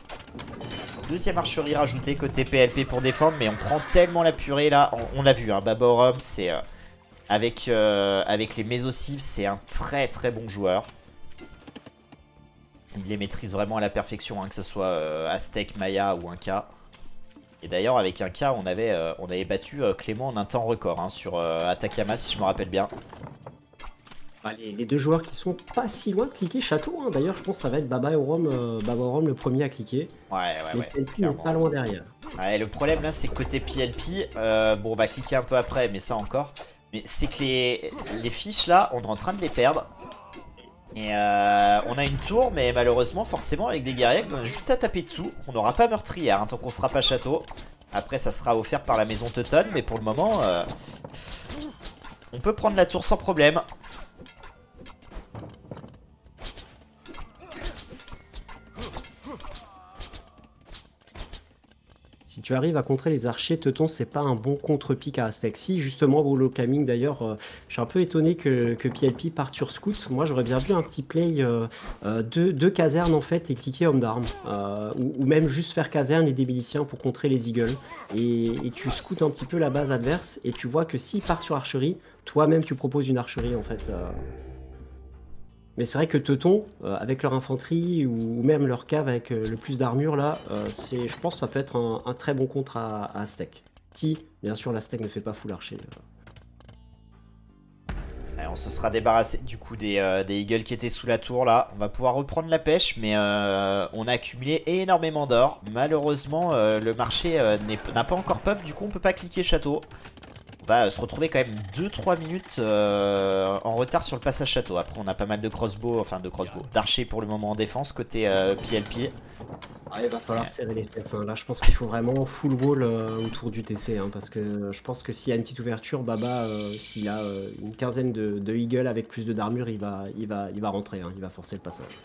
Deuxième archerie rajoutée côté PLP pour défendre, mais on prend tellement la purée là, on l'a vu, hein, Baborum c'est avec les Mésocives, c'est un très bon joueur. Il les maîtrise vraiment à la perfection, hein, que ce soit Aztec, Maya ou Inca. Et d'ailleurs avec Inca on avait battu Clément en un temps record hein, sur Atacama si je me rappelle bien. Les deux joueurs qui sont pas si loin de cliquer château, hein. D'ailleurs je pense que ça va être Baborum le premier à cliquer. Ouais. PLP n'est pas loin derrière. Ouais, le problème là c'est que côté PLP, bon on va cliquer un peu après mais ça encore. Mais c'est que les fiches là on est en train de les perdre. Et on a une tour mais malheureusement forcément avec des guerriers on a juste à taper dessous. On n'aura pas meurtrière hein, tant qu'on sera pas château. Après ça sera offert par la maison Teuton mais pour le moment on peut prendre la tour sans problème. Si tu arrives à contrer les archers, Teuton, c'est pas un bon contre-pique à Aztec. Si, justement, au Locaming, d'ailleurs, je suis un peu étonné que PLP parte sur Scout. Moi, j'aurais bien vu un petit play de caserne, en fait, et cliquer homme d'armes. Ou même juste faire caserne et des miliciens pour contrer les eagles. Et tu scoutes un petit peu la base adverse, et tu vois que s'il part sur archerie, toi-même, tu proposes une archerie, en fait. Mais c'est vrai que Teuton, avec leur infanterie ou même leur cave avec le plus d'armure là, je pense que ça peut être un très bon contre à Aztec. Si, bien sûr, l'Aztec ne fait pas full archer. Ouais, on se sera débarrassé du coup des Eagles qui étaient sous la tour là. On va pouvoir reprendre la pêche, mais on a accumulé énormément d'or. Malheureusement, le marché n'a pas encore pop, du coup on peut pas cliquer château. On va se retrouver quand même 2-3 minutes en retard sur le passage château. Après on a pas mal de crossbow, d'archers pour le moment en défense côté PLP. Il va falloir serrer les fesses. Là, je pense qu'il faut vraiment full wall autour du TC. Parce que je pense que s'il y a une petite ouverture, Baba, s'il a une quinzaine de Eagle avec plus de d'armure, il va rentrer. Il va forcer le passage.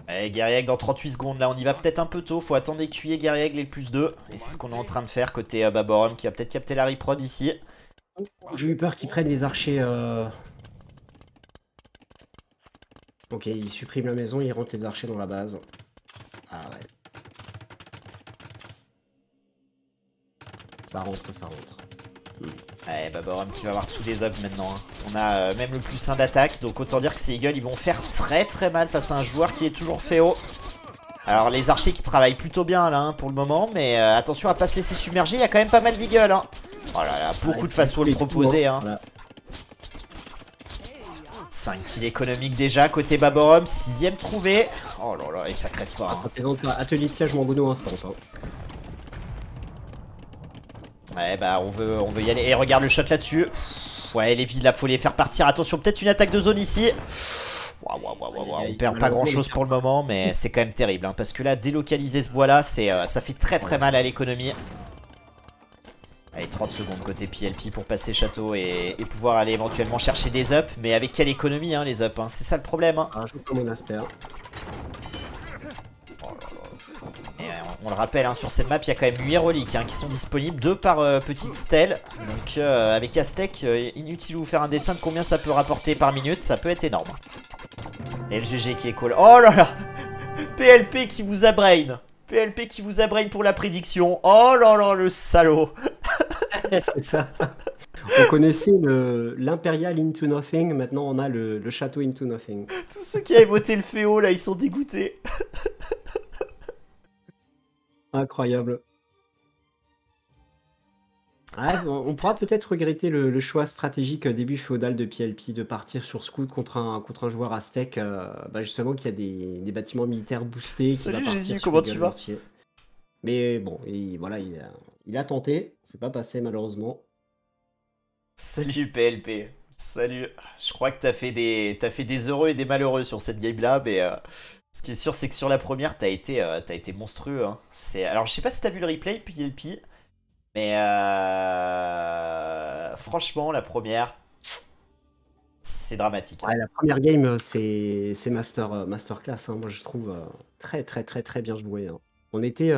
Allez, Guerrieg dans 38 secondes. Là, on y va peut-être un peu tôt. Faut attendre écuyer Guerrieg les plus 2. Et c'est ce qu'on est en train de faire côté Baborum qui va peut-être capter la reprod ici. J'ai eu peur qu'ils prennent les archers. Ok, il supprime la maison, il rentre les archers dans la base. Ah ouais. Ça rentre, ça rentre. Ouais, Baborum qui va avoir tous les ups maintenant. On a même le plus 1 d'attaque. Donc autant dire que ces Eagles, ils vont faire très très mal face à un joueur qui est toujours Féo. Alors les archers qui travaillent plutôt bien là pour le moment. Mais attention à pas se laisser submerger. Il y a quand même pas mal d'Eagles. Oh là là, beaucoup de fast wall proposés. Voilà. 5 kills économiques déjà côté Baborum, 6ème trouvé. Oh là là, et ça crève pas. Atelier de siège, mon bono instant. Ouais, bah on veut y aller. Et regarde le shot là-dessus. Ouais, les villes là, faut les faire partir. Attention, peut-être une attaque de zone ici. On perd pas grand-chose pour le moment, mais c'est quand même terrible. Parce que là, délocaliser ce bois-là, ça fait très très mal à l'économie. Allez, 30 secondes côté PLP pour passer château et pouvoir aller éventuellement chercher des ups. Mais avec quelle économie les ups, c'est ça le problème. Un jour comme monastère. Et on le rappelle, sur cette map, il y a quand même 8 reliques qui sont disponibles, 2 par petite stèle. Donc avec Aztec, inutile de vous faire un dessin de combien ça peut rapporter par minute, ça peut être énorme. Et le GG qui est call. Oh là là, PLP qui vous abrain. PLP qui vous abrain pour la prédiction. Oh là là, le salaud. C'est ça. On connaissait l'Imperial Into Nothing, maintenant on a le Château Into Nothing. Tous ceux qui avaient voté le Féo, là, ils sont dégoûtés. Incroyable. On pourra peut-être regretter le choix stratégique début féodal de PLP de partir sur Scout contre un joueur aztèque, justement qui a des bâtiments militaires boostés. Salut Jésus, comment tu vas? Mais bon, voilà, il a tenté, c'est pas passé malheureusement. Salut PLP, salut. Je crois que t'as fait des heureux et des malheureux sur cette game là, mais ce qui est sûr c'est que sur la première t'as été monstrueux. Alors je sais pas si t'as vu le replay PLP, mais franchement la première c'est dramatique. Ouais, la première game c'est masterclass, moi je trouve très très très très bien joué. On était,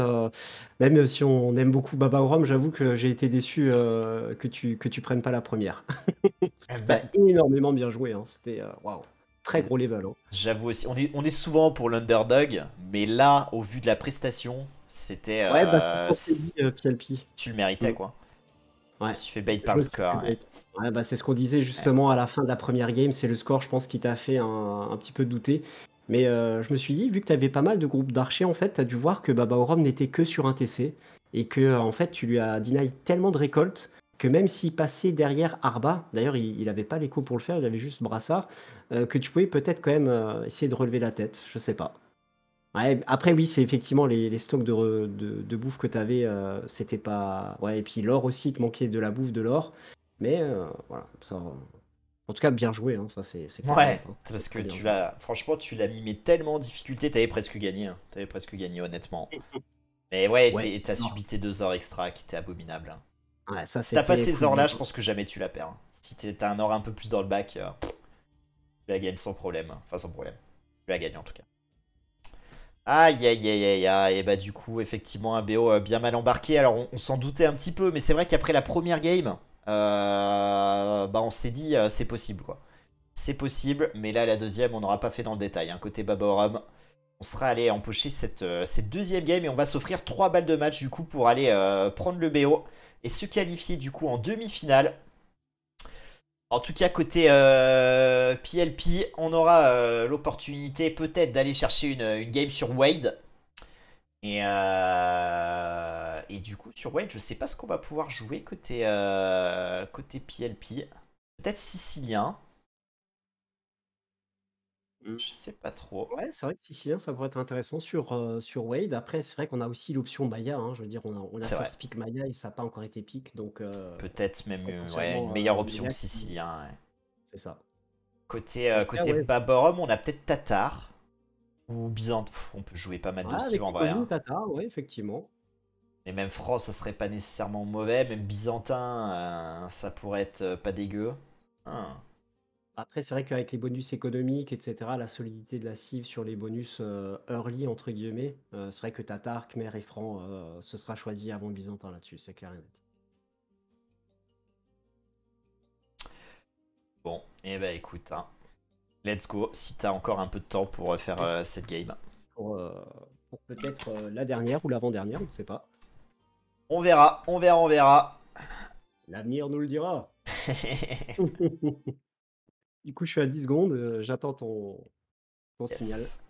même si on aime beaucoup Baborum, j'avoue que j'ai été déçu que tu prennes pas la première. T'as énormément bien joué, c'était waouh, très gros level. J'avoue aussi, on est souvent pour l'underdog, mais là, au vu de la prestation, c'était. Ouais, c'est ce qu'on s'est dit, PLP. Tu le méritais, quoi. Ouais. Je me suis fait bait par le score. Ouais, c'est ce qu'on disait justement à la fin de la première game, c'est le score, je pense, qui t'a fait un petit peu douter. Mais je me suis dit, vu que tu avais pas mal de groupes d'archers, en fait, tu as dû voir que Baborum n'était que sur un TC. Et que, en fait, tu lui as deny tellement de récoltes que même s'il passait derrière Arba, d'ailleurs, il n'avait pas l'écho pour le faire, il avait juste Brassard, que tu pouvais peut-être quand même essayer de relever la tête. Je sais pas. Ouais, après, oui, c'est effectivement les stocks de bouffe que tu avais, c'était pas. Ouais, et puis l'or aussi, il te manquait de la bouffe de l'or. Mais voilà, ça. En tout cas, bien joué, ça c'est ouais, parce que franchement, tu l'as mis mais tellement en difficulté, t'avais presque gagné. T'avais presque gagné, honnêtement. Mais ouais, t'as subi tes 2 ors extra qui étaient abominables. Ouais, ça, si t'as pas ces ors là, je pense que jamais tu la perds. Si t'as un or un peu plus dans le bac, tu la gagnes sans problème. Enfin, sans problème. Tu la gagnes en tout cas. Aïe aïe aïe aïe aïe. Et bah, du coup, effectivement, un BO bien mal embarqué. Alors, on s'en doutait un petit peu, mais c'est vrai qu'après la première game. On s'est dit c'est possible quoi. C'est possible, mais là la deuxième on n'aura pas fait dans le détail. Côté Baborum, on sera allé empocher cette deuxième game et on va s'offrir 3 balles de match du coup pour aller prendre le BO et se qualifier du coup en demi-finale. En tout cas côté PLP, on aura l'opportunité peut-être d'aller chercher une game sur Wade. Et et du coup, sur Wade, je sais pas ce qu'on va pouvoir jouer côté, côté PLP. Peut-être sicilien. Je sais pas trop. Ouais, c'est vrai que Sicilien, ça pourrait être intéressant sur Wade. Après, c'est vrai qu'on a aussi l'option Maya, hein. Je veux dire, on a C'est vrai. First Pick Maya et ça n'a pas encore été pick, donc Peut-être même ouais, une potentiellement meilleure option Maya que sicilien. Ouais. c'est ça. Côté, En tout cas, côté ouais. Baborum, on a peut-être Tatar. Ou Byzantin. On peut jouer pas mal Ouais, de cives avec en vrai. Ikonou, Hein. Tata, ouais, effectivement. Et même France, ça serait pas nécessairement mauvais. Même Byzantin, ça pourrait être pas dégueu. Hein. Après, c'est vrai qu'avec les bonus économiques, etc., la solidité de la cive sur les bonus early, entre guillemets, c'est vrai que Tatar, Khmer et Franc, ce sera choisi avant le Byzantin là-dessus, c'est clair et net. Bon, et bah écoute, hein. Let's go. Si t'as encore un peu de temps pour faire cette game. Pour peut-être la dernière ou l'avant-dernière, on ne sait pas. On verra, on verra, on verra. L'avenir nous le dira. Du coup, je suis à 10 secondes, j'attends ton signal. Yes.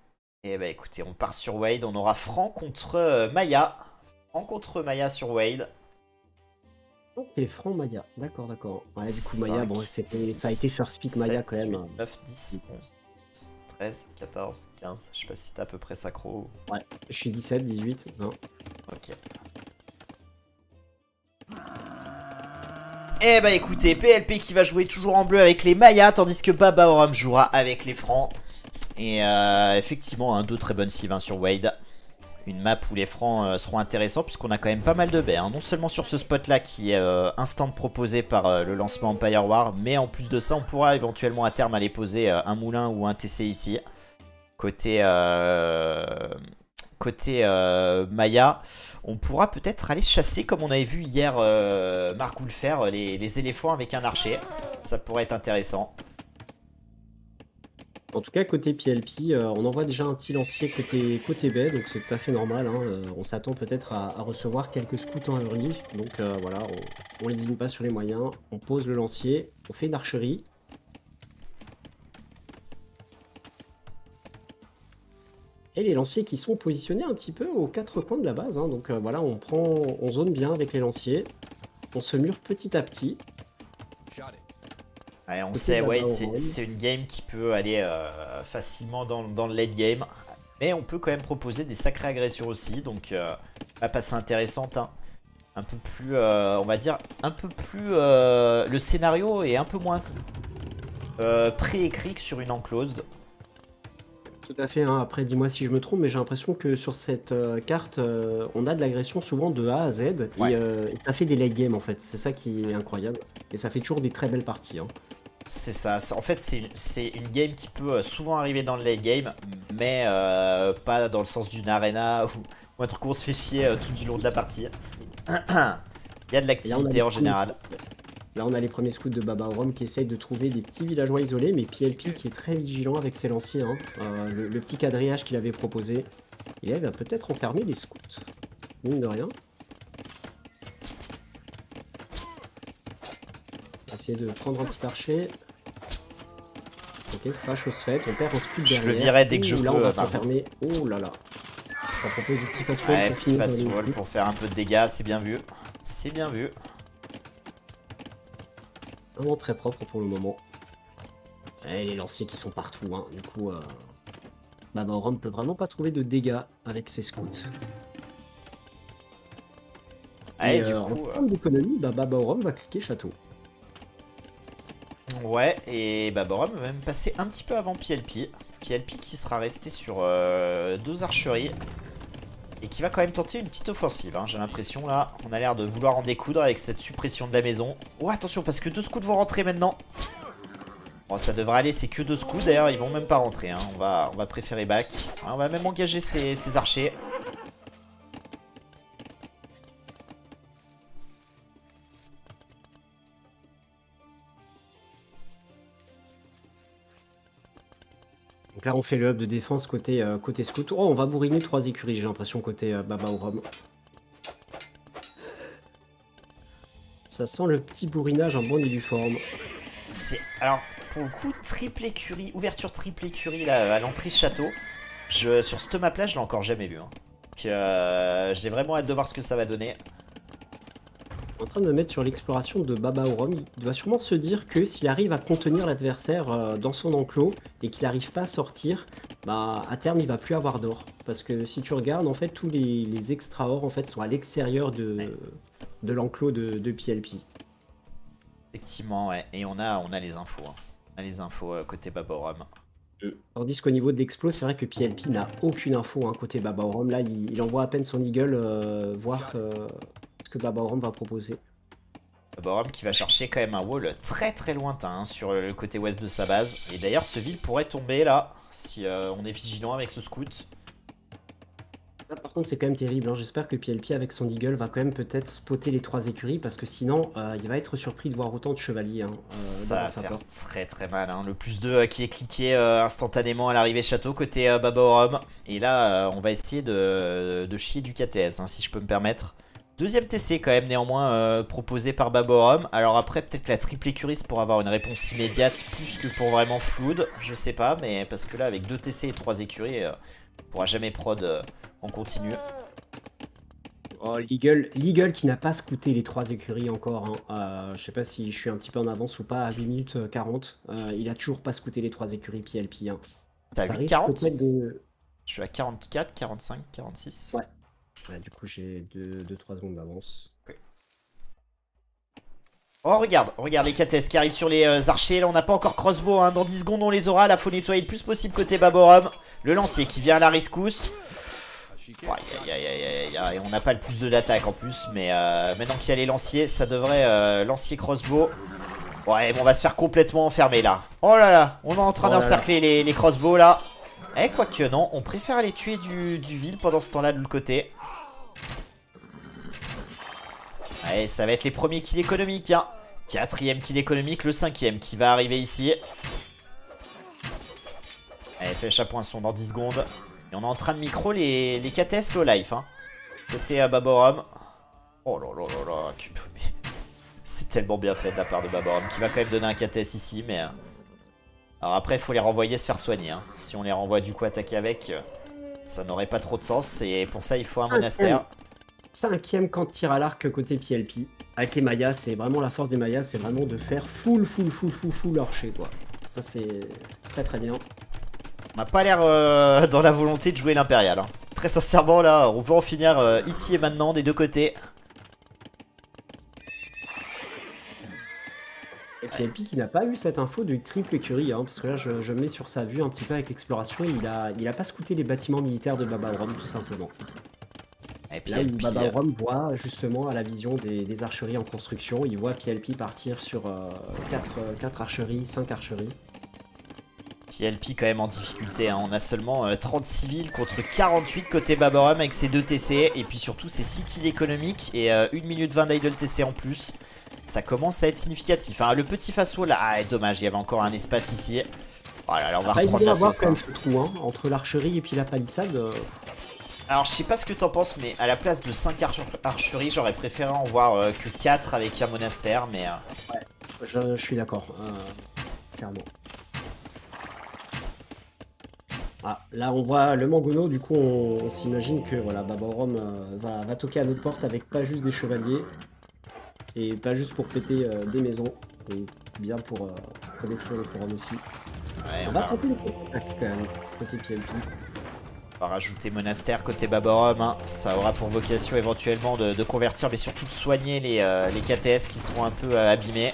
Et bah écoutez, on part sur Wade. On aura Franc contre Maya. Franc contre Maya sur Wade. Ok, Franc Maya, d'accord, d'accord. Ouais, du coup, 5, Maya, bon, ça a été first pick Maya 7, quand même. 8, 9, 10, 11, 13, 14, 15. Je sais pas si t'as à peu près synchro. Ouais, je suis 17, 18, non. Ok. Eh bah écoutez, PLP qui va jouer toujours en bleu avec les Mayas, tandis que Baba Oram jouera avec les Francs. Et effectivement, deux très bonnes cives sur Wade. Une map où les Francs seront intéressants, puisqu'on a quand même pas mal de baies. Hein. Non seulement sur ce spot là qui est instant proposé par le lancement Empire War, mais en plus de ça, on pourra éventuellement à terme aller poser un moulin ou un TC ici. Côté... Côté Maya, on pourra peut-être aller chasser, comme on avait vu hier Margoul faire, les éléphants avec un archer. Ça pourrait être intéressant. En tout cas, côté PLP, on envoie déjà un petit lancier côté baie, donc c'est tout à fait normal. Hein. On s'attend peut-être à recevoir quelques scouts en early. Donc voilà, on les désigne pas sur les moyens. On pose le lancier, on fait une archerie. Et les lanciers qui sont positionnés un petit peu aux quatre coins de la base. Hein. Donc voilà, on zone bien avec les lanciers. On se mure petit à petit. Ouais, on sait, Wade, c'est une game qui peut aller facilement dans le late game. Mais on peut quand même proposer des sacrées agressions aussi. Donc, va passer intéressante. Hein. Un peu plus, on va dire, un peu plus... le scénario est un peu moins préécrit que sur une enclosed. Tout à fait, hein. Après dis-moi si je me trompe, mais j'ai l'impression que sur cette carte, on a de l'agression souvent de A à Z, Ouais. et ça fait des late games en fait, c'est ça qui est incroyable, et ça fait toujours des très belles parties. Hein. C'est ça, en fait c'est une game qui peut souvent arriver dans le late game, mais pas dans le sens d'une arena ou un truc où on se fait chier tout du long de la partie. Il y a de l'activité en général. Là on a les premiers scouts de Baba Oram qui essayent de trouver des petits villageois isolés, mais PLP qui est très vigilant avec ses lanciers. Hein. Le petit quadrillage qu'il avait proposé, et là il va peut-être enfermer les scouts, mine de rien. On va essayer de prendre un petit archer. Ok, ce sera chose faite, on perd un scout derrière. Je le dirai dès que je peux. Là on va s'enfermer, oh là là. Ça propose du petit fast-wall Ouais, pour petit fast-wall pour faire un peu de dégâts, c'est bien vu. C'est bien vu. Vraiment très propre pour le moment. Et les lanciers qui sont partout, hein. Du coup, Baba Oram peut vraiment pas trouver de dégâts avec ses scouts. Ouais, Et du en coup... termes d'économie, Baba Oram va cliquer château. Ouais, et Baborum va même passer un petit peu avant PLP. PLP qui sera resté sur deux archeries. Et qui va quand même tenter une petite offensive, hein. J'ai l'impression là, on a l'air de vouloir en découdre avec cette suppression de la maison. Oh attention parce que deux scouts vont rentrer maintenant. Bon ça devrait aller, c'est que deux scouts d'ailleurs, ils vont même pas rentrer, hein. On va préférer back. On va même engager ces archers. Donc là, on fait le hub de défense côté scout. Oh, on va bourriner 3 écuries, j'ai l'impression, côté Baba Oram. Ça sent le petit bourrinage en bonne et due forme. Alors, pour le coup, triple écurie, ouverture triple écurie là, à l'entrée château. Sur cette map là, je l'ai encore jamais vu. Hein. J'ai vraiment hâte de voir ce que ça va donner. En train de me mettre sur l'exploration de Baba Orom, il doit sûrement se dire que s'il arrive à contenir l'adversaire dans son enclos et qu'il n'arrive pas à sortir, bah à terme il va plus avoir d'or. Parce que si tu regardes, en fait tous les extra ors en fait sont à l'extérieur de l'enclos de PLP. Effectivement, ouais. Et on a les infos. Hein. On a les infos côté Baborum. Tandis qu'au niveau de l'explo, c'est vrai que PLP n'a aucune info hein, côté Baba Orom. Là, il envoie à peine son eagle voir ce que Baba Orom va proposer. Baborum qui va chercher quand même un wall très très lointain hein, sur le côté ouest de sa base. Et d'ailleurs, ce ville pourrait tomber là, si on est vigilant avec ce scout. Ça, par contre, c'est quand même terrible. Hein. J'espère que PLP, avec son eagle, va quand même peut-être spotter les 3 écuries, parce que sinon, il va être surpris de voir autant de chevaliers hein, Ça va sa faire porte. très très mal. Hein. Le plus 2 qui est cliqué instantanément à l'arrivée château côté Baborum. Et là, on va essayer de chier du KTS, hein, si je peux me permettre. Deuxième TC quand même néanmoins proposé par Baborum. Alors après peut-être la triple écurie pour avoir une réponse immédiate plus que pour vraiment Flood. Je sais pas mais parce que là avec 2 TC et 3 écuries on pourra jamais prod en continu. Oh, l'eagle qui n'a pas scouté les 3 écuries encore. Hein. Je sais pas si je suis un petit peu en avance ou pas, à 8 minutes 40. Il a toujours pas scouté les 3 écuries PLP. Hein. T'as Ça 8 risque 40 peut-être de... Je suis à 44, 45, 46. Ouais. Ouais, du coup j'ai 2-3 secondes d'avance. Okay. Oh regarde les KTS qui arrivent sur les archers. Là on n'a pas encore crossbow hein. Dans 10 secondes on les aura. Là faut nettoyer le plus possible côté Baborum. Le lancier qui vient à la rescousse. Et on n'a pas le plus de d'attaque en plus. Mais maintenant qu'il y a les lanciers, ça devrait lancier crossbow. Ouais bon, on va se faire complètement enfermer là. Oh là là, on est en train d'encercler les crossbows là. Eh quoique non, on préfère aller tuer du ville pendant ce temps là de l'autre côté. Ouais, ça va être les premiers kills économiques. Hein. 4ème kill économique, le 5ème qui va arriver ici. Allez, flèche à poinçon dans 10 secondes. Et on est en train de micro les KTS low life. Hein. Côté Baborum. Oh là là là là. C'est tellement bien fait de la part de Baborum qui va quand même donner un KTS ici. Mais alors après, il faut les renvoyer se faire soigner. Hein. Si on les renvoie du coup attaquer avec, ça n'aurait pas trop de sens. Et pour ça, il faut un monastère. 5ème camp de tir à l'arc côté PLP. Avec les Mayas, c'est vraiment la force des Mayas, c'est vraiment de faire full archer quoi. Ça c'est très très bien. On n'a pas l'air dans la volonté de jouer l'impérial. Hein. Très sincèrement là, on veut en finir ici et maintenant des deux côtés. Et PLP qui n'a pas eu cette info de triple écurie, hein, parce que là je mets sur sa vue un petit peu avec l'exploration, il a pas scouté les bâtiments militaires de Baba Orom tout simplement. Et puis, là où Baba Orom voit justement à la vision des archeries en construction, il voit PLP partir sur 4 archeries, 5 archeries. PLP quand même en difficulté, hein. On a seulement 30 civils contre 48 côté Baborum avec ses 2 TC. Et puis surtout ses 6 kills économiques et 1 minute 20 d'idle TC en plus. Ça commence à être significatif. Hein. Le petit Faso là, ah, dommage, il y avait encore un espace ici. Voilà, là, on va reprendre la sauce. Quand même ce trou, hein, entre l'archerie et puis la palissade. Alors je sais pas ce que t'en penses, mais à la place de 5 archeries, j'aurais préféré en voir que 4 avec un monastère, mais... Ouais, je suis d'accord, clairement. Ah, là on voit le Mangono, du coup on s'imagine que voilà, Baba Orom va toquer à notre porte avec pas juste des chevaliers, et pas juste pour péter des maisons, et bien pour détruire le forum aussi. Ouais, on va tenter les contre-attaques quand même, côté PLP. On va rajouter monastère côté Baborum, hein. Ça aura pour vocation éventuellement de convertir, mais surtout de soigner les KTS qui seront un peu abîmés.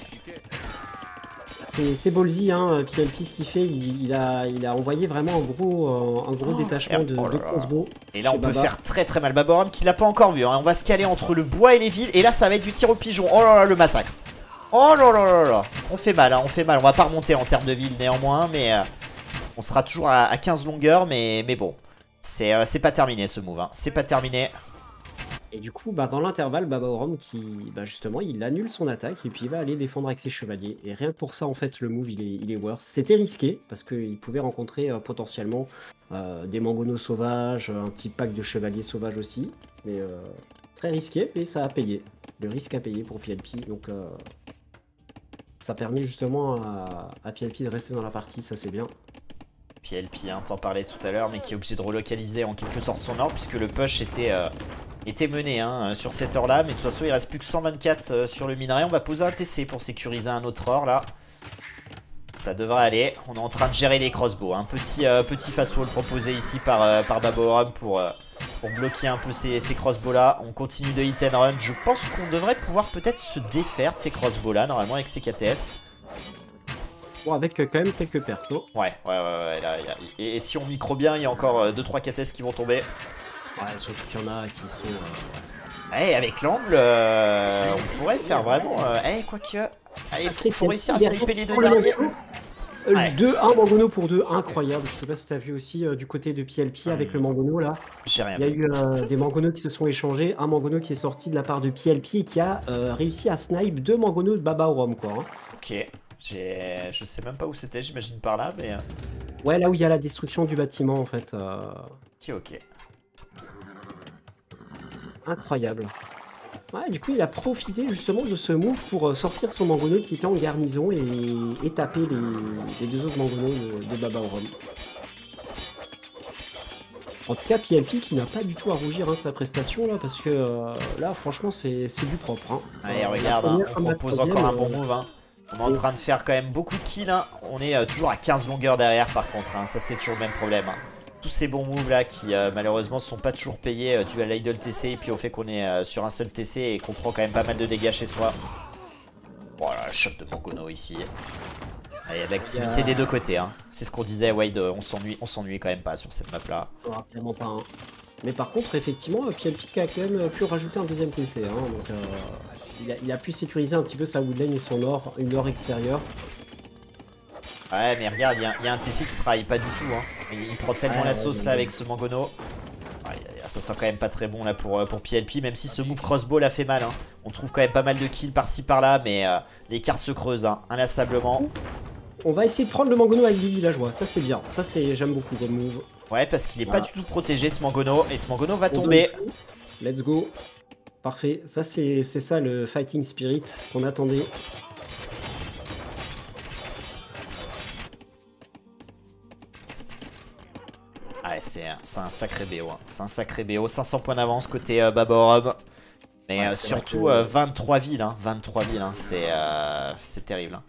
C'est ballsy, hein, PLP ce qu'il fait, il a envoyé vraiment un gros détachement de crossbow. Et là on peut faire très très mal. Baborum qui l'a pas encore vu, hein. On va se caler entre le bois et les villes, et là ça va être du tir au pigeon. Oh là là, le massacre. Oh là là là là. On fait mal, hein, on fait mal. On va pas remonter en termes de ville néanmoins, mais on sera toujours à 15 longueurs, mais bon. C'est pas terminé ce move, hein. C'est pas terminé. Et du coup, dans l'intervalle, Baba Orom justement, il annule son attaque et puis il va aller défendre avec ses chevaliers. Et rien que pour ça, en fait, le move, il est worse. C'était risqué parce qu'il pouvait rencontrer potentiellement des mangonos sauvages, un petit pack de chevaliers sauvages aussi. Mais très risqué, mais ça a payé. Le risque a payé pour PLP, donc ça permet justement à PLP de rester dans la partie, ça c'est bien. PLP, hein, t'en parlais tout à l'heure, mais qui est obligé de relocaliser en quelque sorte son or, puisque le push était mené hein, sur cette heure là. Mais de toute façon il reste plus que 124 sur le minerai. On va poser un TC pour sécuriser un autre or là. Ça devrait aller. On est en train de gérer les crossbows. Un petit fast wall proposé ici par Babaorum pour bloquer un peu ces crossbows là. On continue de hit and run. Je pense qu'on devrait pouvoir peut-être se défaire de ces crossbows là normalement avec ces KTS. Bon, avec quand même quelques pertes, non? Ouais. Là, et si on micro bien, il y a encore 2-3 KTS qui vont tomber. Ouais, surtout qu'il y en a qui sont... Ouais, avec l'angle, on pourrait faire vraiment... quoique... Allez, faut réussir à sniper les deux derniers. Ouais. 2-1 Mangono pour 2, incroyable. Je sais pas si t'as vu aussi du côté de PLP avec le Mangono là. J'ai rien vu. Il y a eu des Mangono qui se sont échangés. Un Mangono qui est sorti de la part de PLP et qui a réussi à snipe 2 Mangono de Babaorum quoi. Hein. Ok, je sais même pas où c'était, j'imagine par là, mais... Ouais, là où il y a la destruction du bâtiment en fait. Ok. Incroyable. Ouais, du coup, il a profité justement de ce move pour sortir son Mangono qui était en garnison et taper les deux autres Mangono de Babaorum. En tout cas, PLP qui n'a pas du tout à rougir de sa prestation là, parce que là, franchement, c'est du propre. Hein. Allez, regarde, on propose encore un bon move. Hein. On est en train de faire quand même beaucoup de kills. Hein. On est toujours à 15 longueurs derrière par contre. Hein. Ça, c'est toujours le même problème. Hein. Tous ces bons moves là qui malheureusement sont pas toujours payés dû à l'idle TC et puis au fait qu'on est sur un seul TC et qu'on prend quand même pas mal de dégâts chez soi. Voilà, le choc de Mangono ici. Il y a de l'activité des deux côtés. Hein. C'est ce qu'on disait, Wade, on s'ennuie quand même pas sur cette map là. Clairement pas. Hein. Mais par contre, effectivement, PLP a quand même pu rajouter un deuxième TC. Hein, donc il a pu sécuriser un petit peu sa woodlane et son or, une or extérieure. Ouais, mais regarde, il y a un TC qui travaille pas du tout. Hein. Il prend tellement la sauce là avec ce Mangono. Ça sent quand même pas très bon là pour PLP, même si ce move crossbow l'a fait mal. Hein. On trouve quand même pas mal de kills par-ci par-là, mais l'écart se creuse hein, inlassablement. On va essayer de prendre le Mangono avec des villageois, ça c'est bien. Ça j'aime beaucoup comme move. Ouais, parce qu'il est pas du tout protégé ce Mangono, et ce Mangono va tomber. Let's go. Parfait, ça c'est ça le fighting spirit qu'on attendait. Ouais, c'est un sacré BO. Hein. C'est un sacré BO. 500 points d'avance côté Babaorum. Mais surtout 23 villes. Hein. 23 villes, hein. C'est terrible. Hein.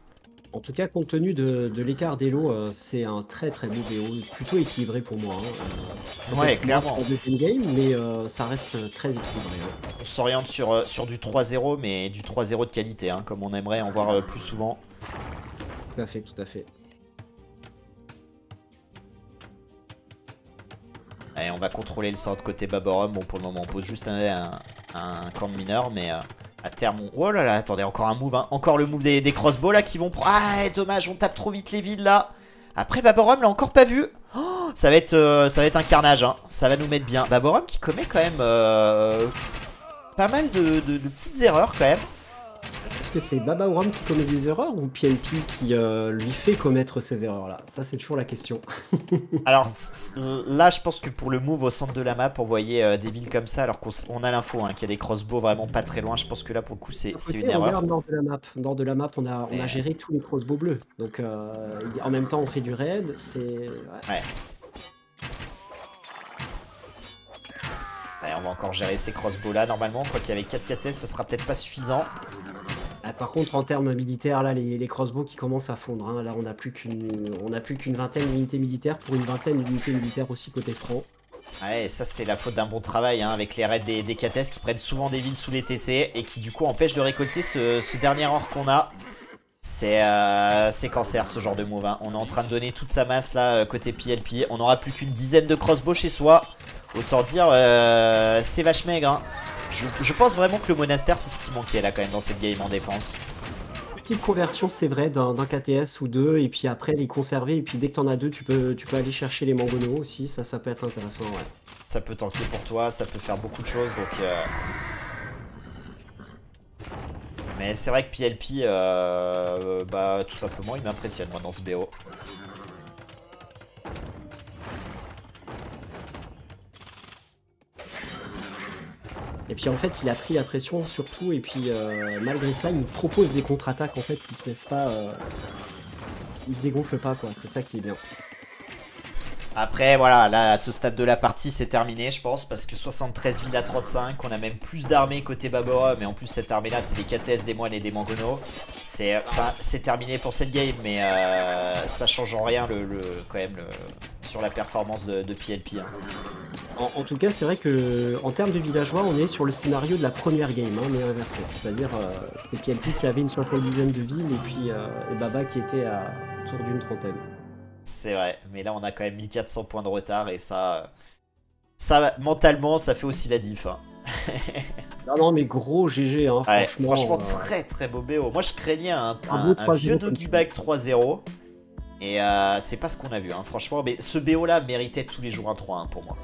En tout cas, compte tenu de l'écart des lots, c'est un très beau BO. Plutôt équilibré pour moi. Hein. Ouais, clairement. Game, mais ça reste très équilibré. Hein. On s'oriente sur du 3-0, mais du 3-0 de qualité. Hein, comme on aimerait en voir plus souvent. Tout à fait, tout à fait. Allez, on va contrôler le sort côté Babaorum. Bon, pour le moment, on pose juste un camp de mineur, mais à terme, oh là là, attendez, encore un move. Hein. Encore le move des crossbows là qui vont prendre. Ah, dommage, on tape trop vite les villes là. Après, Babaorum l'a encore pas vu. Oh, ça va être un carnage. Hein. Ça va nous mettre bien. Babaorum qui commet quand même pas mal de petites erreurs quand même. Est-ce que c'est Babaorum qui commet des erreurs ou PLP qui lui fait commettre ces erreurs-là? Ça, c'est toujours la question. Alors là, je pense que pour le move au centre de la map, envoyer des villes comme ça, alors qu'on a l'info hein, qu'il y a des crossbows vraiment pas très loin, je pense que là, pour le coup, c'est une erreur. Regarde nord de la map. Nord de la map, on a géré tous les crossbows bleus. Donc, en même temps, on fait du raid. C'est... Ouais. Allez, on va encore gérer ces crossbows là normalement, quoi qu'avec 4 KTS ça sera peut-être pas suffisant. Ah, par contre en termes militaires là les crossbows qui commencent à fondre, hein. Là on n'a plus qu'une vingtaine d'unités militaires pour une vingtaine d'unités militaires aussi côté franc. Ouais, ça c'est la faute d'un bon travail hein, avec les raids des KTS qui prennent souvent des villes sous les TC et qui du coup empêchent de récolter ce dernier or qu'on a. C'est cancer ce genre de move hein. On est en train de donner toute sa masse là côté PLP. On n'aura plus qu'une dizaine de crossbows chez soi. Autant dire c'est vache maigre hein. Je pense vraiment que le monastère c'est ce qui manquait là quand même dans cette game en défense. Petite conversion c'est vrai d'un KTS ou deux et puis après les conserver et puis dès que t'en as deux tu peux aller chercher les Mangono aussi, ça peut être intéressant ouais. Ça peut tanker pour toi, ça peut faire beaucoup de choses donc mais c'est vrai que PLP bah tout simplement il m'impressionne moi dans ce BO. Et puis en fait il a pris la pression surtout et puis malgré ça il propose des contre-attaques en fait, il se laisse pas, il se dégonfle pas quoi, c'est ça qui est bien. Après, voilà, là, à ce stade de la partie, c'est terminé, je pense, parce que 73 villes à 35, on a même plus d'armées côté Babora, mais en plus, cette armée-là, c'est des Kates, des Moines et des Mangono. C'est terminé pour cette game, mais ça change en rien, quand même, sur la performance de PLP. Hein. En tout cas, c'est vrai que en termes de villageois, on est sur le scénario de la première game, hein, mais inversé. C'est-à-dire, c'était PLP qui avait une 70aine de villes, et puis et Baba qui était autour d'une trentaine. C'est vrai, mais là, on a quand même 1400 points de retard, et ça mentalement, ça fait aussi la diff. Hein. Non, mais gros GG, hein, Ouais, franchement. très très beau BO. Moi, je craignais un beau vieux 3-0 Doggy Bag 3-0. Et c'est pas ce qu'on a vu, hein, franchement. Mais ce BO là méritait tous les jours un 3-1 pour moi.